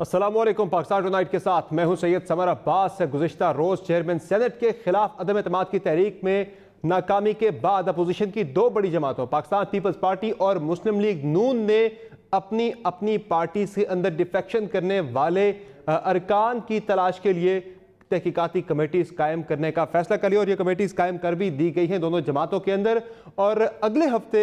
अस्सलामुअलैकुम। पाकिस्तान टुनाइट के साथ मैं हूं सैयद समर अब्बास। गुज़िश्ता रोज़ चेयरमैन सेनेट के खिलाफ अदम एतमाद की तहरीक में नाकामी के बाद अपोजिशन की दो बड़ी जमातों पाकिस्तान पीपल्स पार्टी और मुस्लिम लीग नून ने अपनी अपनी पार्टी से अंदर डिफेक्शन करने वाले अरकान की तलाश के लिए तहकीकाती कमेटीज़ कायम करने का फैसला कर लिया और ये कमेटीज़ कायम कर भी दी गई हैं दोनों जमातों के अंदर। और अगले हफ्ते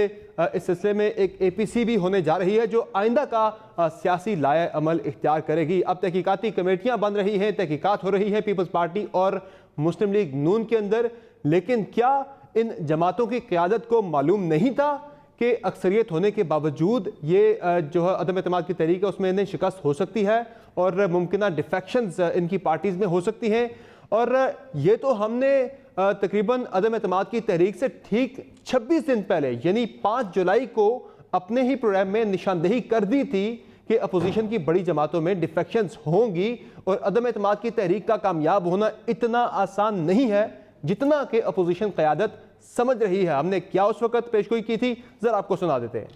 इस सिलसिले में एक APC भी होने जा रही है जो आइंदा का सियासी लाया अमल इख्तियार करेगी। अब तहकीकाती कमेटियाँ बन रही हैं, तहकीकात हो रही है पीपल्स पार्टी और मुस्लिम लीग नून के अंदर। लेकिन क्या इन जमातों की क़यादत को मालूम नहीं था कि अक्सरियत होने के बावजूद ये जो है अदम एतमाद की तहरीक है उसमें इन्हें शिकस्त हो सकती है और मुमकिन डिफेक्शंस इनकी पार्टीज़ में हो सकती हैं। और ये तो हमने तकरीबन अदम एतमाद की तहरीक से ठीक 26 दिन पहले यानी 5 जुलाई को अपने ही प्रोग्राम में निशानदेही कर दी थी कि अपोजिशन की बड़ी जमातों में डिफेक्शंस होंगी और अदम एतमाद की तहरीक का कामयाब होना इतना आसान नहीं है जितना कि अपोजिशन क़यादत समझ रही है। हमने क्या उस वक्त पेशगोई की थी, जरा आपको सुना देते हैं।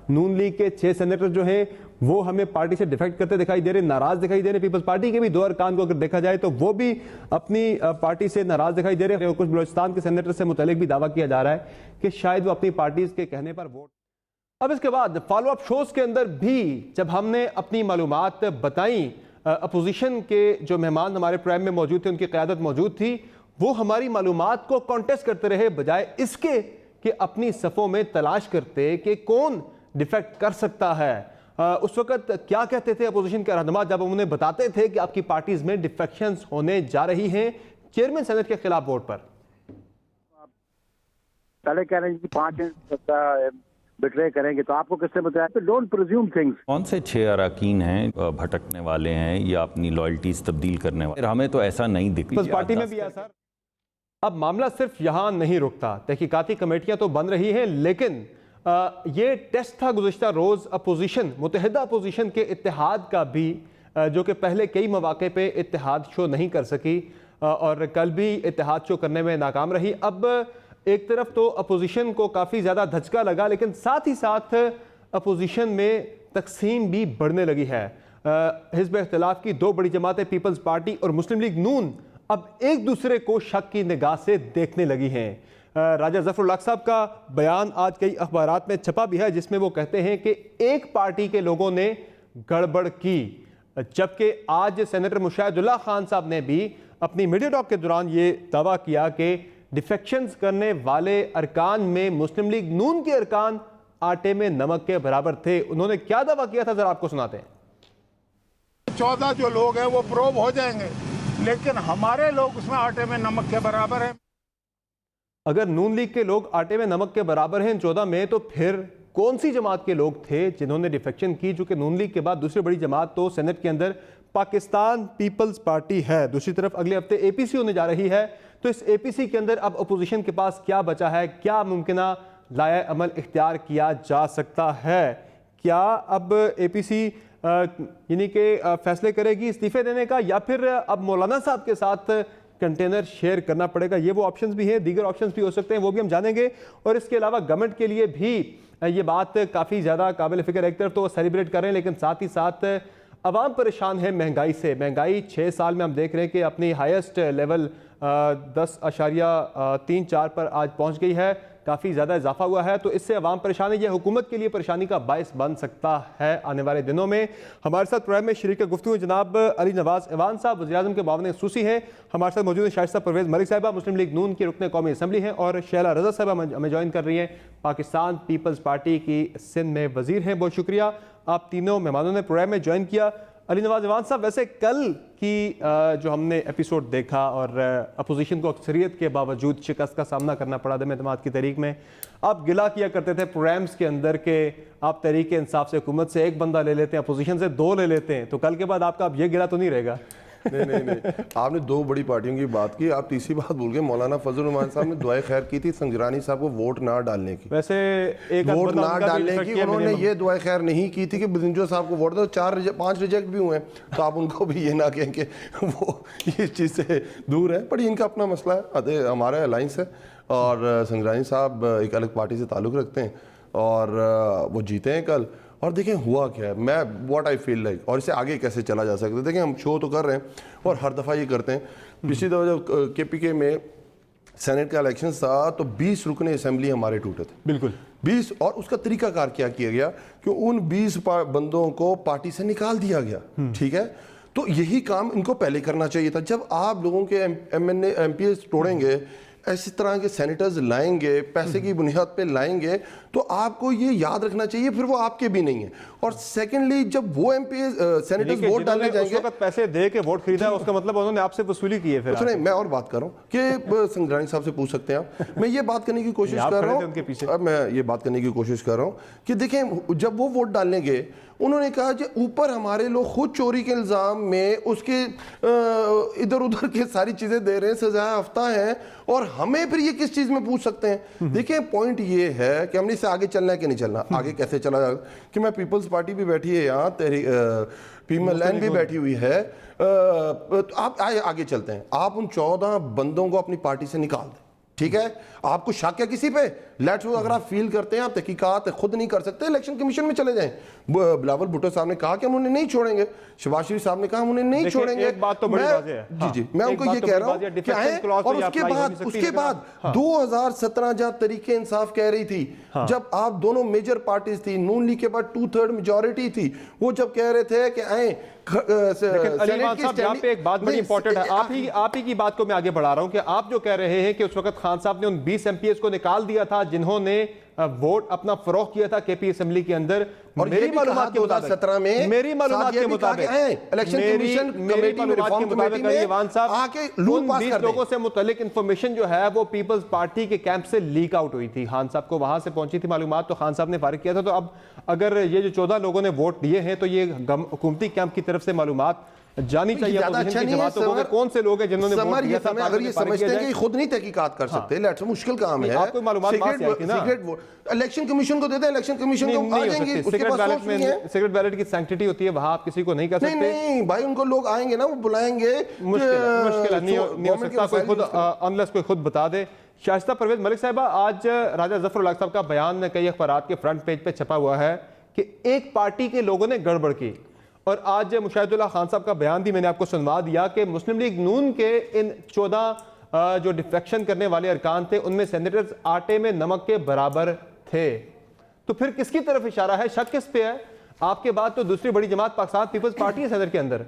नून लीग के 6 सेनेटर जो हैं वो हमें पार्टी से डिफेक्ट करते दिखाई दे रहे, नाराज दिखाई दे रहे। पीपल्स पार्टी के भी 2 अरकान को अगर देखा जाए तो वो भी अपनी पार्टी से नाराज दिखाई दे रहे हैं। कुछ बलोचिस्तान के सेनेटर से मुतल्लिक भी दावा किया जा रहा है कि शायद वो अपनी पार्टीज के कहने पर वोट। अब इसके बाद फॉलो अप शोज के अंदर भी जब हमने अपनी मालूमात बताई, अपोजिशन के जो मेहमान हमारे प्रोग्राम में मौजूद थे, उनकी क़यादत मौजूद थी, वो हमारी मालूमात को कॉन्टेस्ट करते रहे बजाय इसके कि अपनी सफ़ों में तलाश करते कि कौन डिफेक्ट कर सकता है। उस वक्त क्या कहते थे अपोजिशन के रहनुमा जब हम उन्हें बताते थे कि आपकी पार्टीज में डिफेक्शंस होने जा रही हैं चेयरमैन सेनेट के खिलाफ वोट पर? पहले कह रहे हैं कि 5 बिट्रे करेंगे, तो आपको किसने बताया? तो डोंट प्रिज्यूम थिंग्स। कौन से 6 अरकान हैं भटकने वाले हैं या अपनी लॉयल्टीज तब्दील करने वाले? हमें तो ऐसा नहीं दिख रहा। पार्टी में भी है सर। अब मामला सिर्फ यहां नहीं रुकता, तहकीकाती कमेटियां तो बन रही हैं लेकिन ये टेस्ट था गुज़िश्ता रोज़ अपोजिशन, मुत्तहिदा अपोजिशन के इत्तेहाद का भी, जो कि पहले कई मौके पे इत्तेहाद शो नहीं कर सकी और कल भी इत्तेहाद शो करने में नाकाम रही। अब एक तरफ तो अपोजिशन को काफ़ी ज़्यादा धचका लगा लेकिन साथ ही साथ अपोजिशन में तकसीम भी बढ़ने लगी है। हिज़्ब इख्तिलाफ की 2 बड़ी जमातें पीपल्स पार्टी और मुस्लिम लीग नून अब एक दूसरे को शक की निगाह से देखने लगी हैं। राजा ज़फ़रुल हक साहब का बयान आज कई अखबारात में छपा भी है जिसमें वो कहते हैं कि एक पार्टी के लोगों ने गड़बड़ की, जबकि आज सेनेटर मुशाहिदुल्लाह खान साहब ने भी अपनी मीडिया टॉक के दौरान ये दावा किया कि डिफेक्शंस करने वाले अरकान में मुस्लिम लीग नून के अरकान आटे में नमक के बराबर थे। उन्होंने क्या दावा किया था, जरा आपको सुनाते हैं। 14 जो लोग हैं वो प्रोब हो जाएंगे लेकिन हमारे लोग उसमें आटे में नमक के बराबर हैं। अगर नून लीग के लोग आटे में नमक के बराबर हैं 14 में, तो फिर कौन सी जमात के लोग थे जिन्होंने डिफेक्शन की? जो कि नून लीग के बाद दूसरी बड़ी जमात तो सेनेट के अंदर पाकिस्तान पीपल्स पार्टी है। दूसरी तरफ अगले हफ्ते APC होने जा रही है, तो इस APC के अंदर अब अपोजिशन के पास क्या बचा है? क्या मुमकिन लाया अमल इख्तियार किया जा सकता है? क्या अब APC यानी कि फैसले करेगी इस्तीफे देने का या फिर अब मौलाना साहब के साथ कंटेनर शेयर करना पड़ेगा? ये वो ऑप्शंस भी हैं, दीगर ऑप्शंस भी हो सकते हैं, वो भी हम जानेंगे। और इसके अलावा गवर्नमेंट के लिए भी ये बात काफ़ी ज़्यादा काबिल फ़िक्र, एक तरफ तो सेलिब्रेट कर रहे हैं लेकिन साथ ही साथ अवाम परेशान है महंगाई से। महंगाई 6 साल में हम देख रहे हैं कि अपनी हाईएस्ट लेवल 10.34 पर आज पहुँच गई है, काफ़ी ज़्यादा इजाफा हुआ है। तो इससे अवाम परेशान है, यह हुकूमत के लिए परेशानी का बायस बन सकता है आने वाले दिनों में। हमारे साथ प्रोग्राम में शरीक गुफ्तगू जनाब अली नवाज ईवान साहब, वज़ीर-ए-आज़म के मुआविन खसूसी हैं। हमारे साथ मौजूद है शाइस्ता परवेज़ मलिक साहिबा, मुस्लिम लीग नून की रुकन कौमी असम्बली हैं, और शैला रज़ा साहिबा हमें ज्वाइन कर रही हैं, पाकिस्तान पीपल्स पार्टी की सिंध में वज़ीर हैं। बहुत शुक्रिया, आप तीनों मेहमानों ने प्रोग्राम में ज्वाइन किया। अली नवाज ईवान साहब, वैसे कल की जो हमने एपिसोड देखा और अपोजिशन को अक्सरियत के बावजूद शिकस्त का सामना करना पड़ा अदम एतमाद की तहरीक में, आप गिला किया करते थे प्रोग्राम्स के अंदर के आप तहरीक इंसाफ से हुकूमत से 1 बंदा ले लेते हैं, अपोजिशन से 2 ले लेते हैं, तो कल के बाद आपका अब ये गिला तो नहीं रहेगा? नहीं, आपने 2 बड़ी पार्टियों की बात की, आप तीसरी बात भूल गए। मौलाना फजल रहमान साहब ने दुआए खैर की थी संजरानी साहब को वोट ना डालने की। वैसे एक वोट ना डालने की उन्होंने ये दुआए खैर नहीं की थी कि बिजंजो साहब को वोट दो। 5 रिजेक्ट भी हुए, तो आप उनको भी ये ना कहें कि वो इस चीज़ से दूर है। पर इनका अपना मसला है, हमारा अलाइंस है और संजरानी साहब एक अलग पार्टी से ताल्लुक़ रखते हैं और वो जीते हैं कल। और देखें हुआ क्या है, मैं व्हाट आई फील लाइक, और इसे आगे कैसे चला जा सकता है। देखें हम शो तो कर रहे हैं और हर दफ़ा ये करते हैं। पिछली दफ़ा जब KPK में सेनेट का इलेक्शन था तो 20 रुकने असेंबली हमारे टूटे थे, बिल्कुल 20, और उसका तरीकाकार क्या किया गया कि उन 20 बंदों को पार्टी से निकाल दिया गया। ठीक है, तो यही काम इनको पहले करना चाहिए था। जब आप लोगों के MPs तोड़ेंगे, ऐसी तरह के सेनेटर्स लाएंगे, पैसे की बुनियाद पे लाएंगे, तो आपको ये याद रखना चाहिए फिर वो आपके भी नहीं है। और सेकेंडली जब वो सेनेटर्स वोट डालने जाएंगे, उस वक्त पैसे दे के वोट खरीदा, उसका मतलब उन्होंने आपसे वसूली की है। फिर नहीं, मैं और बात कर रहा हूँ कि संग्रानी साहब से पूछ सकते हैं आप। मैं ये बात करने की कोशिश कर रहा हूँ, अब मैं ये बात करने की कोशिश कर रहा हूँ कि देखें जब वो वोट डालने गए, उन्होंने कहा कि ऊपर हमारे लोग खुद चोरी के इल्जाम में उसके इधर उधर के सारी चीजें दे रहे हैं, सजाया हफ्ता है, और हमें फिर ये किस चीज में पूछ सकते हैं। देखिए पॉइंट ये है कि हमने इससे आगे चलना है कि नहीं चलना। आगे कैसे चला जाए कि मैं पीपल्स पार्टी भी बैठी है यहाँ, तेरी पीमल लैंड भी बैठी हुई है, तो आप आगे चलते हैं। आप उन 14 बंदों को अपनी पार्टी से निकाल दें, ठीक है। आपको शक है किसी पे, लेट्स अगर आप फील करते हैं आप तहकीकात खुद नहीं कर सकते, इलेक्शन कमीशन में चले जाएं। बिलावल भुट्टो साहब ने कहा कि हम उन्हें नहीं छोड़ेंगे, शहबाज शरीफ साहब ने कहा हम उन्हें नहीं छोड़ेंगे। एक बात तो बड़ी वाज़ेह है। जी मैं उनको ये कह रहा हूँ कि आए, और उसके बाद 2017 जब तरीके इंसाफ कह रही थी, जब आप दोनों मेजर पार्टीज थी, नून लीग के बाद 2/3 मेजोरिटी थी, वो जब कह रहे थे कि आए, यहाँ पे एक बात बड़ी इंपॉर्टेंट है, आप ही की बात को मैं आगे बढ़ा रहा हूं कि आप जो कह रहे हैं कि उस वक्त खान साहब ने उन 20 MPs को निकाल दिया था जिन्होंने वोट अपना फरोख्त किया था KP असेंबली के अंदर, और मेरी मालूमात के मुताबिक 2017 में, मेरी मालूमात के मुताबिक इलेक्शन कमीशन कमेटी में, रिफॉर्म कमेटी में ईवान साहब आके लूप पास 20 लोगों से मुतल्लिक इंफॉर्मेशन जो है वो पीपल्स पार्टी के कैंप से लीक आउट हुई थी, खान साहब को वहां से पहुंची थी मालूमात, तो खान साहब ने फारिग किया था। तो अब अगर ये जो 14 लोगों ने वोट दिए हैं तो ये हुकूमती कैंप की तरफ से मालूमात जानी चाहिए अच्छा नहीं है। कौन से लोग हैं जिन्होंने वोट दिया था। अगर ये समझते हैं कि खुद नहीं तहकीकात कर सकते, लेट्स मुश्किल काम है, आपको मालूमात सीक्रेट वोट इलेक्शन कमीशन को देते हैं, इलेक्शन कमीशन को आ जाएंगे, उसके पास सोर्स नहीं है। सीक्रेट बैलेट की सैंक्टिटी होती है, वहां आप किसी को नहीं कर सकते। नहीं भाई, उनको लोग आएंगे ना, वो बुलाएंगे, मुश्किल नहीं हो सकता कोई खुद, अनलेस कोई खुद बता दे। शाइस्ता परवेज मलिक साहिबा, आज राजा जफर उल हक साहब का बयान कई अखबारात के फ्रंट पेज पे छपा हुआ है कि एक पार्टी के लोगों ने गड़बड़ की, और आज मुशाहिदुल्लाह खान साहब का बयान भी मैंने आपको सुनवा दिया कि मुस्लिम लीग नून के इन 14 जो डिफेक्शन करने वाले अरकान थे उनमें सेनेटर्स आटे में नमक के बराबर थे। तो फिर किसकी तरफ इशारा है, शक किस पे है? आपके बाद तो दूसरी बड़ी जमात पाकिस्तान पीपल्स पार्टी है सदर के अंदर।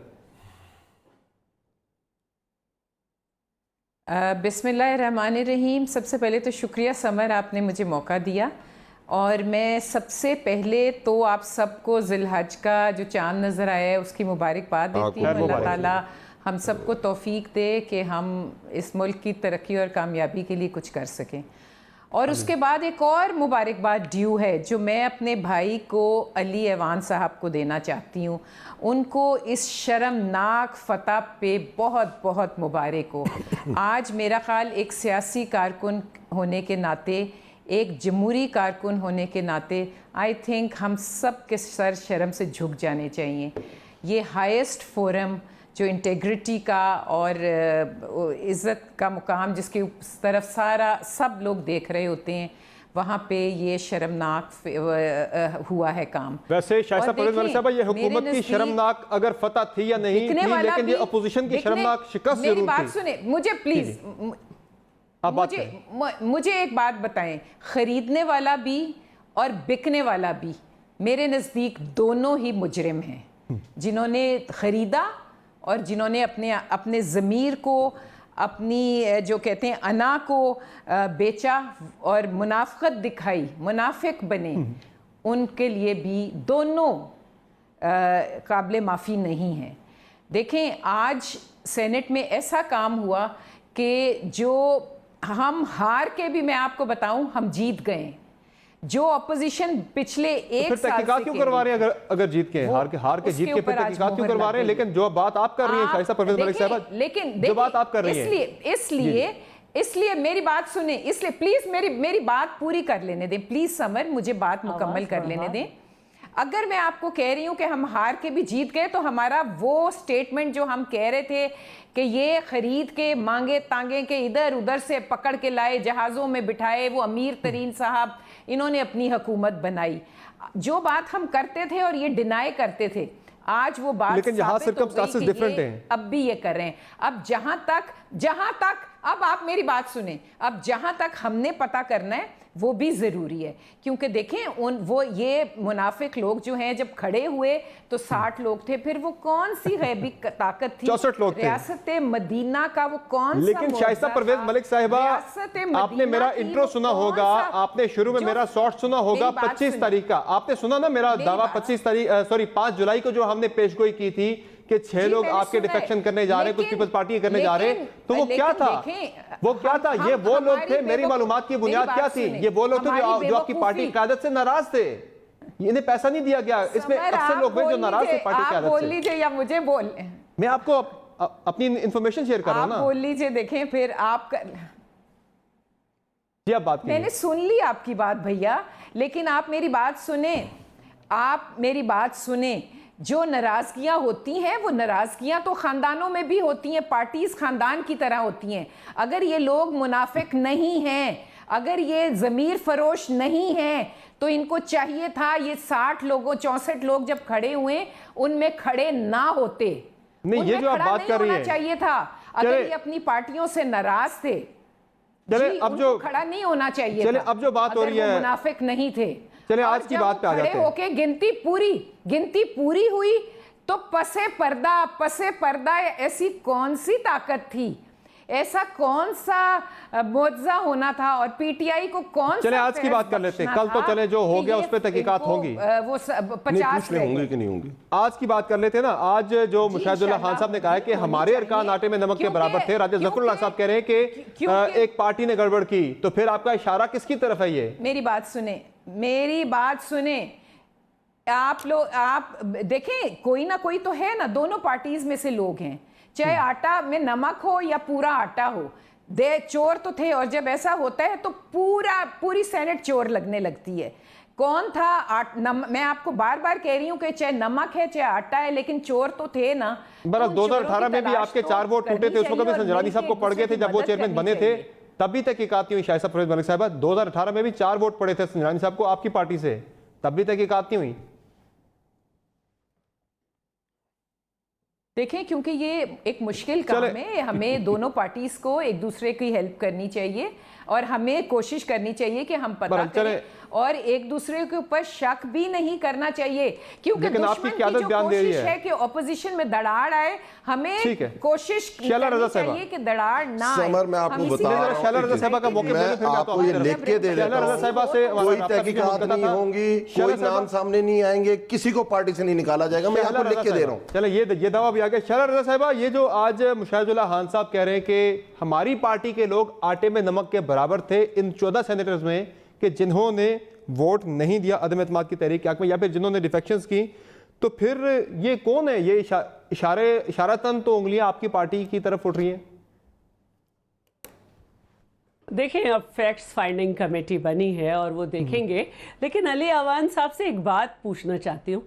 बिस्मिल्लाहिर्रहमानिर्रहीम। सबसे पहले तो शुक्रिया समर, आपने मुझे मौका दिया, और मैं सबसे पहले तो आप सबको ज़िलहज का जो चांद नज़र आया है उसकी मुबारकबाद देती हूँ। अल्लाह ताला हम सबको तौफीक दे कि हम इस मुल्क की तरक्की और कामयाबी के लिए कुछ कर सकें। और उसके बाद एक और मुबारकबाद ड्यू है जो मैं अपने भाई को अली ऐवान साहब को देना चाहती हूँ। उनको इस शर्मनाक फ़तह पे बहुत बहुत मुबारक हो। आज मेरा ख़्याल एक सियासी कारकुन होने के नाते, एक जमहूरी कारकुन होने के नाते, आई थिंक हम सब के सर शर्म से झुक जाने चाहिए। ये हाईएस्ट फोरम जो इंटेग्रिटी का और इज़्ज़त का मुकाम जिसकी तरफ सब लोग देख रहे होते हैं, वहाँ पे ये शर्मनाक हुआ है काम। वैसे शाइस्ता परवेज मलिक साहब, ये हुकूमत की शर्मनाक अगर फतह थी या नहीं थी, लेकिन ये अपोजिशन की शर्मनाक शिकस्त जरूर थी। मेरी बात सुने, मुझे प्लीज, मुझे एक बात बताएं, खरीदने वाला भी और बिकने वाला भी मेरे नज़दीक दोनों ही मुजरिम हैं। जिन्होंने ख़रीदा और जिन्होंने अपने ज़मीर को, अपनी जो कहते हैं अना को बेचा और मुनाफिकत दिखाई, मुनाफिक बने, उनके लिए भी दोनों काबिल माफ़ी नहीं है। देखें, आज सेनेट में ऐसा काम हुआ कि जो हम हार के भी, मैं आपको बताऊं, हम जीत गए। जो अपोजिशन पिछले एक साल से क्यों करवा रहे हैं? अगर जीत के हार के जीत के फिर तहकीकात क्यों करवा रहे हैं? लेकिन जो बात आप कर रही हैं शाइस्ता परवेज मलिक साहब, लेकिन जो बात आप कर रही हैं, इसलिए मेरी बात सुने, इसलिए प्लीज मेरी बात पूरी कर लेने दें, प्लीज समर, मुझे बात मुकम्मल कर लेने दें। अगर मैं आपको कह रही हूं कि हम हार के भी जीत गए, तो हमारा वो स्टेटमेंट जो हम कह रहे थे कि ये खरीद के मांगे तांगे के इधर उधर से पकड़ के लाए, जहाज़ों में बिठाए, वो अमीर तरीन साहब, इन्होंने अपनी हुकूमत बनाई। जो बात हम करते थे और ये डिनाई करते थे, आज वो बात लेकिन यहाँ साबित हो गई circumstances कि different ये हैं। अब भी ये कर रहे हैं। अब जहां तक अब आप मेरी बात सुने, अब जहां तक हमने पता करना है वो भी जरूरी है, क्योंकि देखें वो ये मुनाफिक लोग जो हैं जब खड़े हुए तो 60 लोग थे, फिर वो कौन सी गैबी ताकत थी? 64 लोग थे। रियासत मदीना का वो कौन सा लेकिन शाइस्ता परवेज मलिक साहिबा, आपने मेरा इंट्रो सुना होगा, आपने शुरू में मेरा शॉर्ट सुना होगा 25 तारीख का, आपने सुना ना मेरा दावा 5 जुलाई को जो हमने पेशगोई की थी कि 6 लोग आपके डिफेक्शन करने जा रहे हैं, कुछ पीपल्स पार्टी करने जा रहे हैं, तो वो क्या था? वो क्या था? ये वो लोग थे, मेरी मालूमात की बुनियाद क्या थी? ये वो लोग थे जो आपकी पार्टी की क़यादत से नाराज थे। इन्हें पैसा नहीं दिया गया, इसमें अक्सर लोग जो नाराज थे पार्टी की क़यादत से। बोल लीजिए या मुझे बोल, मैं आपको अपनी इंफॉर्मेशन शेयर कर रहा हूं ना। बोल लीजिए, देखें फिर आप जी आप बात कीजिए। मैंने सुन ली आपकी बात भैया, लेकिन आप मेरी बात सुने। जो नाराजगियां होती हैं वो नाराजगियां तो खानदानों में भी होती हैं, पार्टीज खानदान की तरह होती हैं। अगर ये लोग मुनाफिक नहीं हैं, अगर ये ज़मीर फरोश नहीं हैं, तो इनको चाहिए था ये 60 लोगों 64 लोग जब खड़े हुए उनमें खड़े ना होते। नहीं, ये जो आप बात कर रही हैं चाहिए था। अगर ये अपनी पार्टियों से नाराज थे, चले अब जो खड़ा नहीं होना चाहिए। चले अब जो बात हो रही है, मुनाफिक नहीं थे। चले आज की बात पे आ जाते हैं। होके गिनती पूरी हुई तो पसे पर्दा ऐसी कौन सी ताकत थी, ऐसा कौन सा मुआवजा होना था, और पीटीआई को कौन चले आज की बात कर लेते हैं। कल तो चले जो हो गया उस पर तहकीकात होगी, वो 50 होंगे कि नहीं होंगे। आज की बात कर लेते हैं ना। आज जो मुशाहिदुल्लाह खान साहब ने कहा है कि हमारे अरकान आटे में नमक के बराबर थे। राजा जफरुल्लाह साहब कह रहे हैं कि एक पार्टी ने गड़बड़ की, तो फिर आपका इशारा किसकी तरफ है? ये मेरी बात सुने आप देखें, कोई ना कोई तो है ना, दोनों पार्टीज में से लोग हैं, चाहे आटा में नमक हो या पूरा आटा हो, चोर तो थे। और जब ऐसा होता है तो पूरी सेनेट चोर लगने लगती है। कौन था? मैं आपको बार बार कह रही हूं कि चाहे नमक है चाहे आटा है, लेकिन चोर तो थे ना। बरस 2018 में भी आपके 4 वोट टूटे थे, उस वक्त भी संजरानी साहब को पड़ गए थे जब वो चेयरमैन बने थे, तब भी तहकीकात नहीं हुई। शाइस्ता परवेज मलिक साहिबा 2018 में भी 4 वोट पड़े थे संजरानी साहब को आपकी पार्टी से, तब भी तहकीकात नहीं हुई। देखें, क्योंकि ये एक मुश्किल काम है, हमें दोनों पार्टीज को एक दूसरे की हेल्प करनी चाहिए और हमें कोशिश करनी चाहिए कि हम पता करें और एक दूसरे के ऊपर शक भी नहीं करना चाहिए, क्योंकि दुश्मन की जो कोशिश है कि ऑपोजिशन में दरार आए, हमें कोशिश करनी चाहिए कि दरार ना आए। समर, मैं आपको बता रहा हूं, शैला रज़ा साहिबा का मौके मैं आपको ये लिख के दे देता हूं, कोई तहकीकात नहीं होंगी, कोई नाम सामने नहीं आएंगे, किसी को पार्टी से नहीं निकाला जाएगा, मैं आपको लिख के दे रहा हूं। चलो ये दावा भी आ गया। शैला रज़ा साहिबा, ये जो आज मुशाहिदुल्लाह खान साहब कह रहे हैं कि हमारी पार्टी के लोग आटे में नमक के बराबर थे इन 14 सेनेटर्स में, कि जिन्होंने वोट नहीं दिया अदम एतमाद की तहरीक के हक में या फिर जिन्होंने डिफेक्शंस की, तो फिर ये कौन है? ये इशारतन तो उंगलियां आपकी पार्टी की तरफ उठ रही हैं। देखें, अब फैक्ट्स फाइंडिंग कमेटी बनी है और वो देखेंगे, लेकिन अली अवान साहब से एक बात पूछना चाहती हूँ।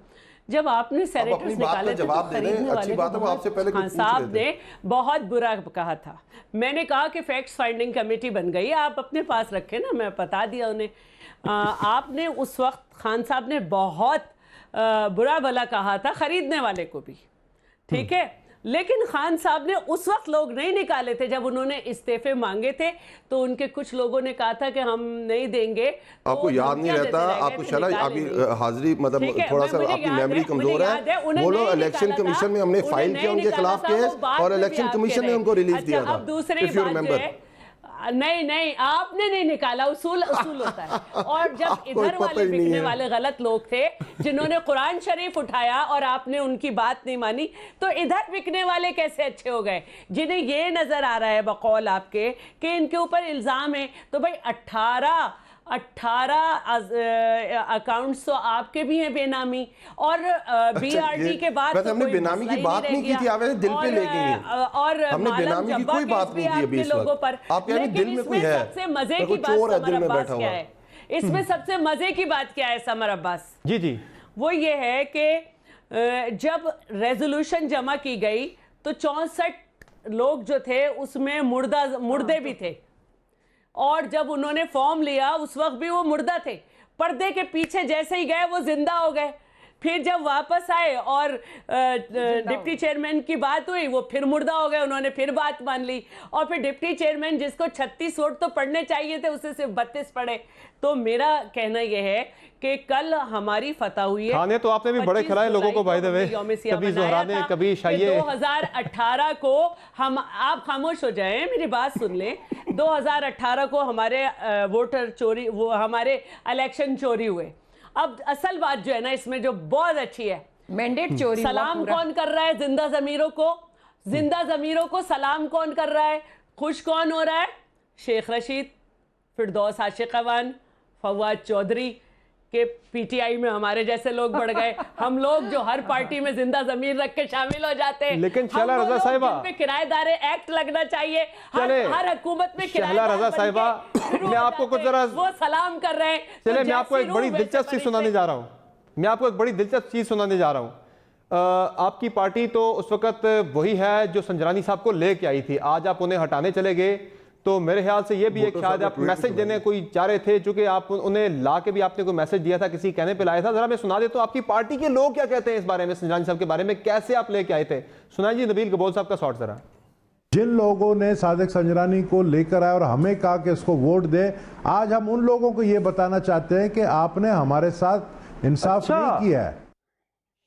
जब आपने सेनेटर्स निकाले थे तो खरीदने वाले खान साहब ने बहुत बुरा कहा था। मैंने कहा कि फैक्ट्स फाइंडिंग कमेटी बन गई, आप अपने पास रखें ना, मैं बता दिया उन्हें। आपने उस वक्त खान साहब ने बहुत बुरा भला कहा था खरीदने वाले को भी, ठीक है, लेकिन खान साहब ने उस वक्त लोग नहीं निकाले थे जब उन्होंने इस्तीफे मांगे थे, तो उनके कुछ लोगों ने कहा था कि हम नहीं देंगे। आपको याद नहीं रहता? आपको शला आपकी हाजिरी मतलब थोड़ा सा आपकी मेमोरी कमजोर है। वो लोग इलेक्शन कमीशन में हमने फाइल किया उनके खिलाफ केस और इलेक्शन कमीशन ने उनको रिलीज दिया था। दूसरी बात नहीं, आपने नहीं निकाला, उसूल होता है। और जब इधर वाले बिकने वाले गलत लोग थे जिन्होंने कुरान शरीफ उठाया और आपने उनकी बात नहीं मानी, तो इधर बिकने वाले कैसे अच्छे हो गए? जिन्हें ये नजर आ रहा है बकौल आपके कि इनके ऊपर इल्जाम है, तो भाई 18 अकाउंट्स तो आपके भी हैं बेनामी, और बीआरडी के बाद तो हमने बेनामी की बात नहीं की थी, आप दिल पे ले गई। और हमने बेनामी की कोई बात नहीं की अभी इस वक्त। आप कह रहे हैं दिल में कोई है, सबसे मजे की बात समर अब्बास क्या है? इसमें सबसे मजे की बात क्या है समर अब्बास? जी, वो ये है कि जब रेजोल्यूशन जमा की गई तो 64 लोग जो थे उसमें मुर्दे भी थे, और जब उन्होंने फॉर्म लिया उस वक्त भी वो मुर्दा थे। पर्दे के पीछे जैसे ही गए वो जिंदा हो गए। फिर जब वापस आए और डिप्टी चेयरमैन की बात हुई, वो फिर मुर्दा हो गए, उन्होंने फिर बात मान ली। और फिर डिप्टी चेयरमैन जिसको 36 वोट तो पढ़ने चाहिए थे, उसे सिर्फ 32 पढ़े। तो मेरा कहना यह है कि कल हमारी फतह हुई है। खाने तो आपने भी बड़े खिलाए लोगों को, बाय द वे, कभी ज़ोहराने कभी शाये। 2018 को हम, आप खामोश हो जाएं, मेरी बात सुन लें। 2018 को हमारे वोटर चोरी, वो हमारे इलेक्शन चोरी हुए। अब असल बात जो है ना इसमें जो बहुत अच्छी है, मैंडेट चोरी। सलाम कौन कर रहा है जिंदा जमीरों को? जिंदा जमीरों को सलाम कौन कर रहा है? खुश कौन हो रहा है? शेख रशीद, फिरदौस आशिक अवान, फवाद चौधरी के पीटीआई में हमारे जैसे लोग बढ़ गए। हम लोग जो हर पार्टी में जिंदा जमीर रख के शामिल हो जाते हैं। लेकिन शहला रजा साहिबा, किराएदारे एक्ट लगना चाहिए। हर हुकूमत में शहला रजा साहिबा, मैं आपको कुछ जरा, वो सलाम कर रहे हैं। चले मैं आपको एक बड़ी दिलचस्प चीज सुनाने जा रहा हूँ। मैं आपको एक बड़ी दिलचस्प चीज सुनाने जा रहा हूँ। आपकी पार्टी तो उस वक्त वही है जो संजरानी साहब को लेके आई थी। आज आप उन्हें हटाने चले गए, तो मेरे ख्याल से ये भी एक शायद आप मैसेज देने कोई चाह रहे थे, चूंकि आप उन्हें ला के भी आपने कोई मैसेज दिया था, किसी कहने पे लाया था। जरा मैं सुना दे तो आपकी पार्टी के लोग क्या कहते हैं इस बारे में, संजरानी साहब के बारे में, कैसे आप लेके आए थे? सुनाइए जी नबील गबोल साहब का शॉट जरा। जिन लोगों ने सादिक संजरानी को लेकर आए और हमें कहा कि इसको वोट दे, आज हम उन लोगों को ये बताना चाहते हैं कि आपने हमारे साथ इंसाफ नहीं किया है।